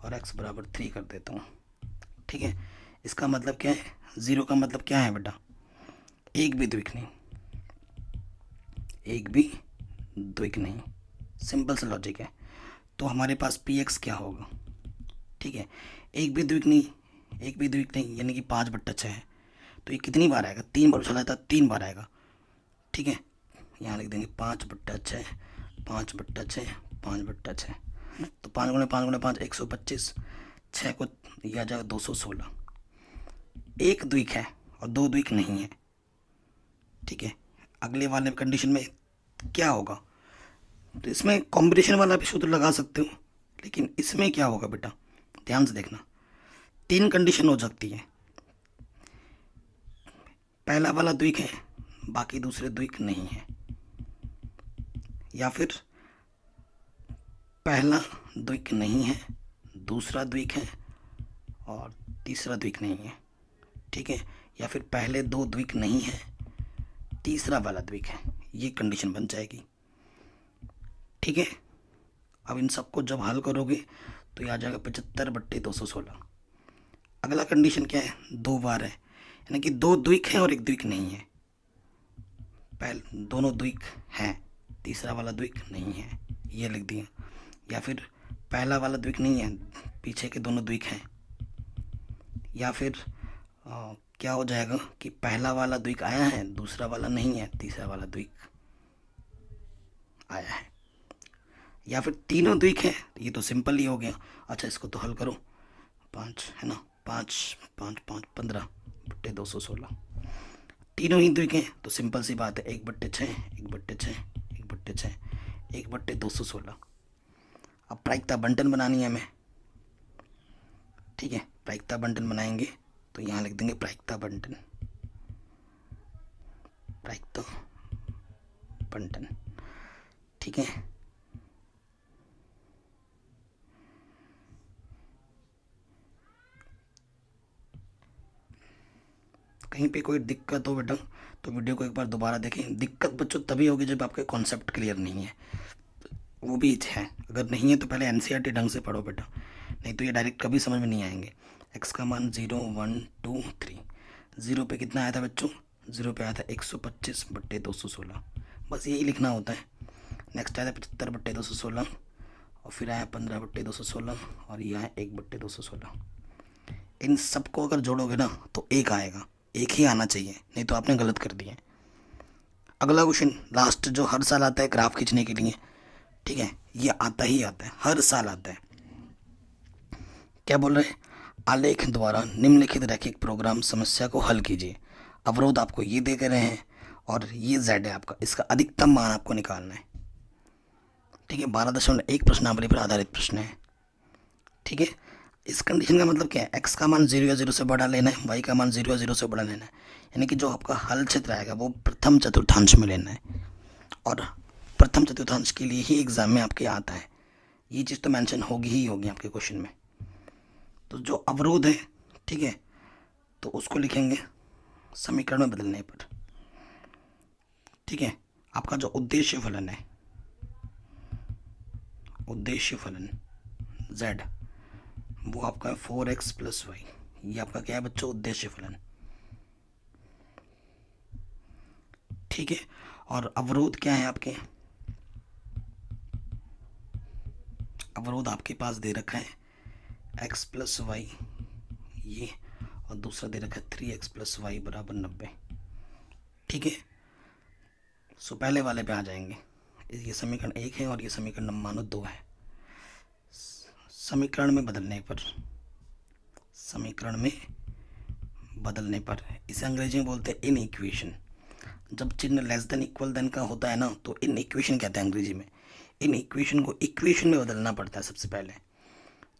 और x बराबर 3 कर देता हूँ। ठीक है, इसका मतलब क्या है? 0 का मतलब क्या है बेटा? एक भी द्विक नहीं, सिंपल सा लॉजिक है। तो हमारे पास px क्या होगा? ठीक है, एक भी द्विक नहीं यानी कि 5/6 है, तो ये कितनी बार आएगा? 3 बार उछाला था, 3 बार आएगा। ठीक है, यहाँ लिख देंगे 5/6, 5/6, 5/6। तो 5 × 5 × 5 125, 6 को यह आ जाएगा 216। एक द्विक है और 2 द्विक नहीं है। ठीक है, अगले वाले कंडीशन में क्या होगा? तो इसमें कॉम्बिनेशन वाला भी सूत्र लगा सकते हो, लेकिन इसमें क्या होगा बेटा? ध्यान से देखना, 3 कंडीशन हो सकती है। पहला वाला द्विक है, बाकी दूसरे द्विक नहीं है, या फिर पहला द्विक नहीं है, दूसरा द्विक है और तीसरा द्विक नहीं है। ठीक है, या फिर पहले 2 द्विक नहीं है, तीसरा वाला द्विक है। ये कंडीशन बन जाएगी। ठीक है, अब इन सबको जब हल करोगे तो ये आ जाएगा 75/216। अगला कंडीशन क्या है? 2 बार है, यानी कि 2 द्विक है और 1 द्विक नहीं है। पहले दोनों द्विक हैं, तीसरा वाला द्विक नहीं है, ये लिख दिया। या फिर पहला वाला द्विक नहीं है, पीछे के दोनों द्विक हैं। या फिर क्या हो जाएगा कि पहला वाला द्विक आया है, दूसरा वाला नहीं है, तीसरा वाला द्विक आया है। या फिर तीनों द्विक है, ये तो सिंपल ही हो गया। अच्छा, इसको तो हल करो, 5 है ना, 5 5 5 15/216। तीनों ही द्विक हैं, तो सिंपल सी बात है, 1/6, 1/6, 1/6, 1/216। अब प्रायिकता बंटन बनानी है हमें। ठीक है, प्रायिकता बंटन बनाएंगे तो यहाँ लिख देंगे प्रायिकता 5.10, ठीक है। कहीं पे कोई दिक्कत हो बेटा तो वीडियो को एक बार दोबारा देखें। दिक्कत बच्चों तभी होगी जब आपके कॉन्सेप्ट क्लियर नहीं है, वो भी है। अगर नहीं है तो पहले एनसीईआरटी ढंग से पढ़ो बेटा, नहीं तो ये डायरेक्ट कभी समझ में नहीं आएंगे। एक्स का मान 0, 1, 2, 3। 0 पे कितना आया था बच्चों? 0 पे आया था 125/216, बस यही लिखना होता है। नेक्स्ट आया था 75/216, और फिर आया 15/216, और ये आया 1/216। इन सबको अगर जोड़ोगे ना तो एक आएगा, एक ही आना चाहिए, नहीं तो आपने गलत कर दिया। अगला क्वेश्चन लास्ट जो हर साल आता है ग्राफ खींचने के लिए, ठीक है, ये आता ही आता है, हर साल आता है। क्या बोल रहे हैं? आलेख द्वारा निम्नलिखित रैखिक प्रोग्राम समस्या को हल कीजिए। अवरोध आपको ये दे रहे हैं और ये z है आपका, इसका अधिकतम मान आपको निकालना है, ठीक है। 12.1 प्रश्नावली पर आधारित प्रश्न है, ठीक है। इस कंडीशन का मतलब क्या है? x का मान 0 या 0 से बड़ा लेना है, y का मान 0 या 0 से बड़ा लेना है, यानी कि जो आपका हल क्षेत्र आएगा वो प्रथम चतुर्थांश में लेना है, और प्रथम चतुर्थांश के लिए ही एग्जाम में आपके आता है। ये चीज़ तो मेंशन होगी ही होगी आपके क्वेश्चन में। तो जो अवरोध है, ठीक है, तो उसको लिखेंगे समीकरण में बदलने पर, ठीक है। आपका जो उद्देश्य फलन है, उद्देश्य फलन z, वो आपका 4x + y, ये आपका क्या है बच्चों? उद्देश्य फलन, ठीक है। और अवरोध क्या है आपके? अवरोध आपके पास दे रखा है x + y ये, और दूसरा दे रखा है 3x + y = 90, ठीक है। सो पहले वाले पे आ जाएंगे। ये समीकरण 1 है और ये समीकरण मानो 2 है। समीकरण में बदलने पर, समीकरण में बदलने पर, इसे अंग्रेजी में बोलते हैं इन इक्वेशन। जब चिन्ह लेस देन इक्वल देन का होता है ना तो इन इक्वेशन कहते हैं अंग्रेजी में। इन इक्वेशन को इक्वेशन में बदलना पड़ता है सबसे पहले,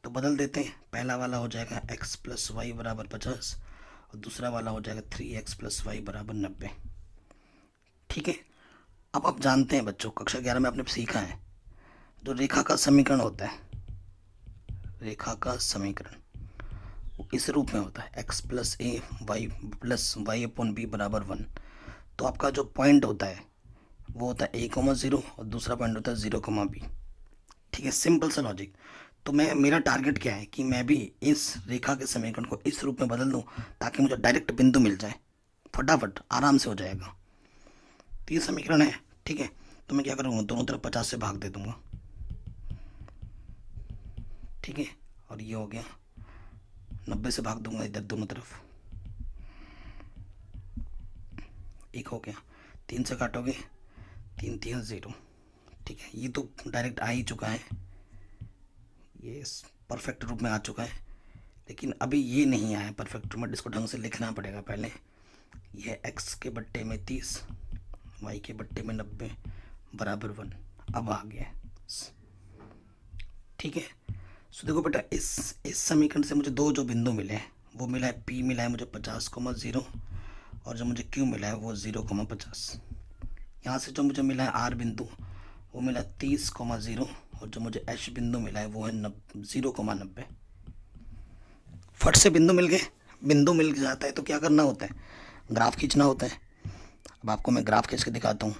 तो बदल देते हैं। पहला वाला हो जाएगा x + y = 50, और दूसरा वाला हो जाएगा 3x + y = 90, ठीक है। अब आप जानते हैं बच्चों, कक्षा 11 में आपने सीखा है, जो रेखा का समीकरण होता है, रेखा का समीकरण वो इस रूप में होता है x + a y + y/b = 1। तो आपका जो पॉइंट होता है वो होता है a, 0, और दूसरा पॉइंट होता है 0, b, ठीक है। सिंपल सा लॉजिक। तो मेरा टारगेट क्या है कि मैं भी इस रेखा के समीकरण को इस रूप में बदल दूं ताकि मुझे डायरेक्ट बिंदु मिल जाए, फटाफट आराम से हो जाएगा। तो ये समीकरण है, ठीक है। तो मैं क्या करूँगा, दोनों तरफ 50 से भाग दे दूंगा, ठीक है। और ये हो गया 90 से भाग दूंगा इधर दोनों तरफ, एक हो गया। 3 से काटोगे 3 3 0, ठीक है। ये तो डायरेक्ट आ ही चुका है, ये परफेक्ट रूप में आ चुका है, लेकिन अभी ये नहीं आया परफेक्ट रूप में, इसको ढंग से लिखना पड़ेगा पहले। यह x के बट्टे में 30, y के बट्टे में 90 = 1, अब आ गया, ठीक है। सो देखो बेटा, इस समीकरण से मुझे दो जो बिंदु मिले हैं वो मिला है, p मिला है मुझे 50,0, और जो मुझे q मिला है वो 0,50। यहाँ से जो मुझे मिला है r बिंदु वो मिला 30,0, और जो मुझे h बिंदु मिला है वो है 0,90। फट से बिंदु मिल गए। बिंदु मिल जाता है तो क्या करना होता है, ग्राफ खींचना होता है। अब आपको मैं ग्राफ खींच के दिखाता हूँ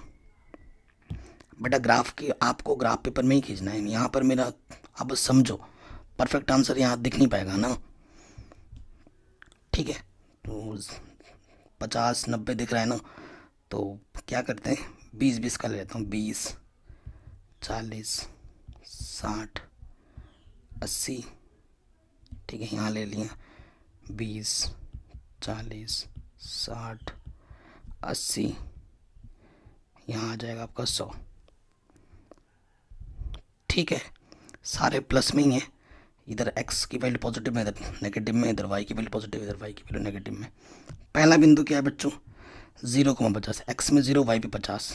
बेटा। ग्राफ की आपको ग्राफ पेपर में ही खींचना है, यहाँ पर मेरा, अब समझो, परफेक्ट आंसर यहाँ दिख नहीं पाएगा ना, ठीक है। तो 50 90 दिख रहा है ना, तो क्या करते हैं 20 20 का ले लेता हूँ, 20 40 60 80, ठीक है। यहाँ ले लिया 20 40 60 80, यहाँ आ जाएगा आपका 100, ठीक है। सारे प्लस में ही है, इधर x की वैल्यू पॉजिटिव में, इधर नेगेटिव में, इधर y की वैल्यू पॉजिटिव, इधर y की वैल्यू नेगेटिव में। पहला बिंदु क्या है बच्चों, 0,50, x में 0 y पे 50,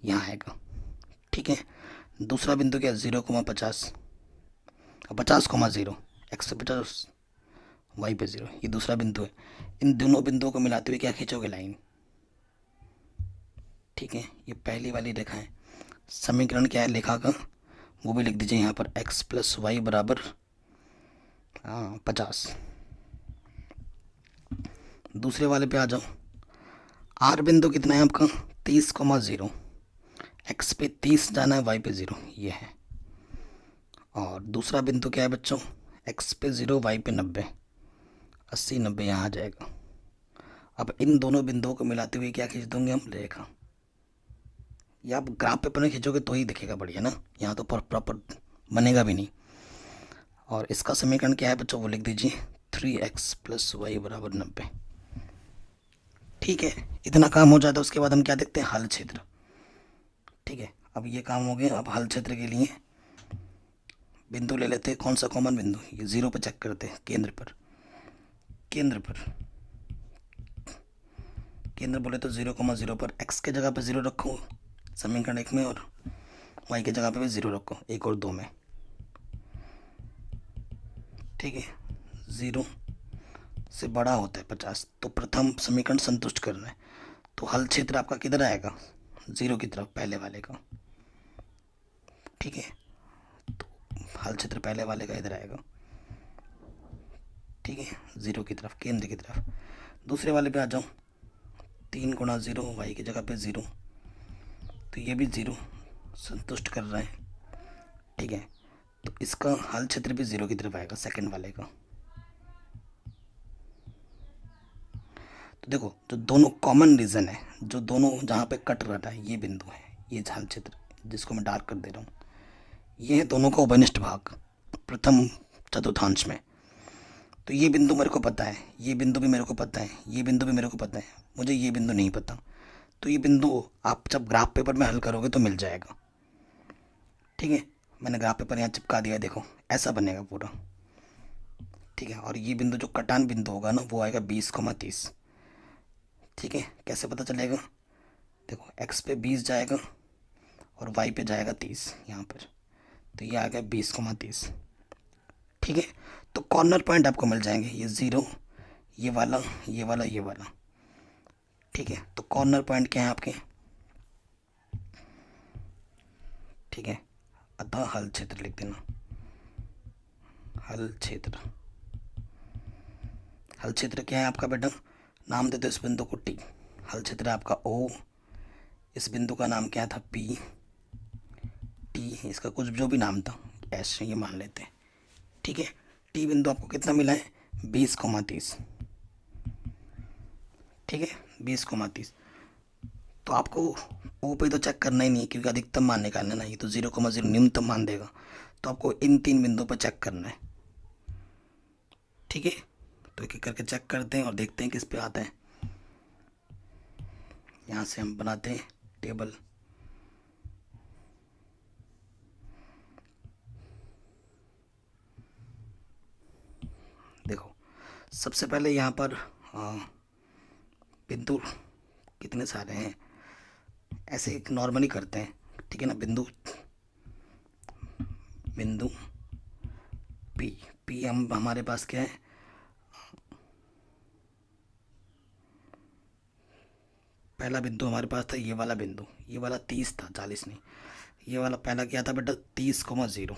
यहाँ आएगा, ठीक है। दूसरा बिंदु क्या है 0,50, 50,0, x पे 50 y पे 0, ये दूसरा बिंदु है। इन दोनों बिंदुओं को मिलाते हुए क्या खींचोगे, लाइन। ठीक है, ये पहली वाली रेखा है। समीकरण क्या है लेखा का, वो भी लिख दीजिए यहाँ पर, x प्लस वाई बराबर 50। दूसरे वाले पे आ जाओ। आर बिंदु कितना है आपका 30,0, एक्स पे 30 जाना है, वाई पे 0, ये है। और दूसरा बिंदु क्या है बच्चों, एक्स पे 0, वाई पे 90, 80 90 यहाँ आ जाएगा। अब इन दोनों बिंदुओं को मिलाते हुए क्या खींच दोगे हम, रेखा। या आप ग्राफ पेपर में खींचोगे तो ही दिखेगा बढ़िया ना, यहाँ तो प्रॉपर बनेगा भी नहीं। और इसका समीकरण क्या है बच्चों, वो लिख दीजिए 3x प्लस वाई बराबर 90। ठीक है, इतना काम हो जाता है। उसके बाद हम क्या देखते हैं, हल क्षेत्र। ठीक है, अब ये काम हो गया। अब हल क्षेत्र के लिए बिंदु ले लेते हैं, कौन सा कॉमन बिंदु, ये 0 पर चेक करते हैं, केंद्र पर। केंद्र बोले तो 0,0 पर x के जगह पे 0 रखो समीकरण 1 में, और y की जगह पे भी 0 रखो 1 और 2 में। ठीक है, 0 से बड़ा होता है 50, तो प्रथम समीकरण संतुष्ट करना है। तो हल क्षेत्र आपका किधर आएगा, 0 की तरफ, पहले वाले का। ठीक है, तो हल क्षेत्र पहले वाले का इधर आएगा। ठीक है, 0 की तरफ, केंद्र की तरफ। दूसरे वाले पे आ जाओ, 3 गुणा 0, वाई की जगह पे 0, तो ये भी 0 संतुष्ट कर रहा है। ठीक है, तो इसका हल क्षेत्र भी 0 की तरफ आएगा, सेकंड वाले का। तो देखो, जो दोनों कॉमन रीजन है, जो दोनों जहाँ पे कट रहा है, ये बिंदु है, ये हल क्षेत्र जिसको मैं डार्क कर दे रहा हूँ, ये है दोनों का उभयनिष्ठ भाग प्रथम चतुर्थांश में। तो ये बिंदु मेरे को पता है, ये बिंदु भी मेरे को पता है, ये बिंदु भी मेरे को पता है, मुझे ये बिंदु नहीं पता। तो ये बिंदु आप जब ग्राफ पेपर में हल करोगे तो मिल जाएगा। ठीक है, मैंने ग्राफ पेपर यहाँ चिपका दिया, देखो ऐसा बनेगा पूरा। ठीक है, और ये बिंदु जो कटान बिंदु होगा ना, वो आएगा 20,30। ठीक है, कैसे पता चलेगा, देखो x पे 20 जाएगा और y पे जाएगा 30 यहाँ पर, तो ये आ गया 20,30। ठीक है, तो कॉर्नर पॉइंट आपको मिल जाएंगे, ये 0, ये वाला, ये वाला, ये वाला। ठीक है, तो कॉर्नर पॉइंट क्या है आपके। ठीक है, अतः हल क्षेत्र लिख देना, हल क्षेत्र। हल क्षेत्र क्या है आपका बेटा, नाम दे दो इस बिंदु को टी। हल क्षेत्र आपका O, इस बिंदु का नाम क्या था, P, T, इसका कुछ जो भी नाम था, S ये मान लेते हैं। ठीक है, टी बिंदु आपको कितना मिला है, 20,30। ठीक है, 20,30। तो आपको O पे तो चेक करना ही नहीं है, क्योंकि अधिकतम मान निकालना ना, ये तो 0,0 न्यूनतम मान देगा। तो आपको इन 3 बिंदुओं पर चेक करना है। ठीक है, तो एक एक करके चेक करते हैं और देखते हैं किस पे आता है। यहाँ से हम बनाते हैं टेबल। देखो, सबसे पहले यहाँ पर बिंदु कितने सारे हैं, ऐसे एक नॉर्मली करते हैं। ठीक है ना, बिंदु P हम हमारे पास क्या है, पहला बिंदु हमारे पास था ये वाला बिंदु, ये वाला 30 था, 40 नहीं। ये वाला पहला क्या था बेटा, 30,0,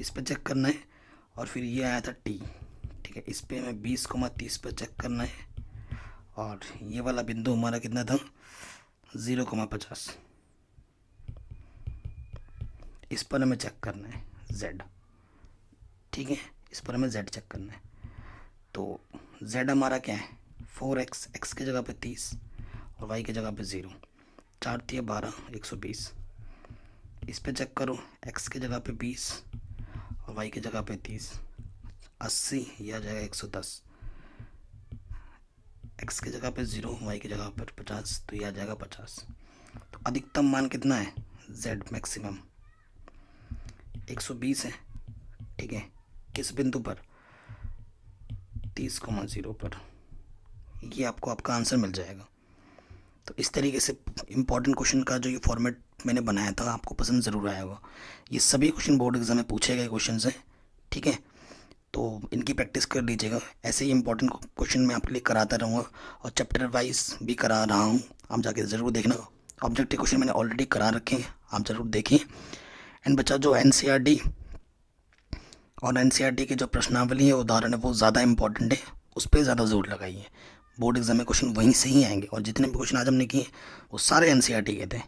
इस पे चेक करना है। और फिर ये आया था T। ठीक है, इस पे हमें 20,30 पे चेक करना है। और ये वाला बिंदु हमारा कितना था, 0,50, इस पर हमें चेक करना है Z। ठीक है, इस पर हमें Z चेक करना है। तो Z हमारा क्या है, 4x, x की जगह पे 30 और y की जगह पे 0, 4 3 12, 120। इस पे चेक करो, x की जगह पे 20 और y की जगह पे 30, 80, यह आ जाएगा 110। x की जगह पे 0, y की जगह पर 50, तो यह आ जाएगा 50। तो अधिकतम मान कितना है, z मैक्सिमम 120 है। ठीक है, किस बिंदु पर, 30,0 पर। ये आपको आपका आंसर मिल जाएगा। तो इस तरीके से इम्पॉर्टेंट क्वेश्चन का जो ये फॉर्मेट मैंने बनाया था, आपको पसंद ज़रूर आया होगा। ये सभी क्वेश्चन बोर्ड एग्जाम में पूछे गए क्वेश्चन हैं। ठीक है, तो इनकी प्रैक्टिस कर लीजिएगा। ऐसे ही इंपॉर्टेंट क्वेश्चन मैं आपके लिए कराता रहूँगा और चैप्टर वाइज भी करा रहा हूँ, आप जाके ज़रूर देखना। ऑब्जेक्टिव क्वेश्चन मैंने ऑलरेडी करा रखे हैं, आप ज़रूर देखिए। एंड बच्चा जो एनसीईआरटी और एनसीईआरटी की जो प्रश्नावली है, उदाहरण है, वो ज़्यादा इंपॉर्टेंट है, उस पर ज़्यादा जोर लगाइए। बोर्ड एग्जाम में क्वेश्चन वहीं से ही आएंगे और जितने भी क्वेश्चन आज हमने किए वो सारे एनसीईआरटी के थे।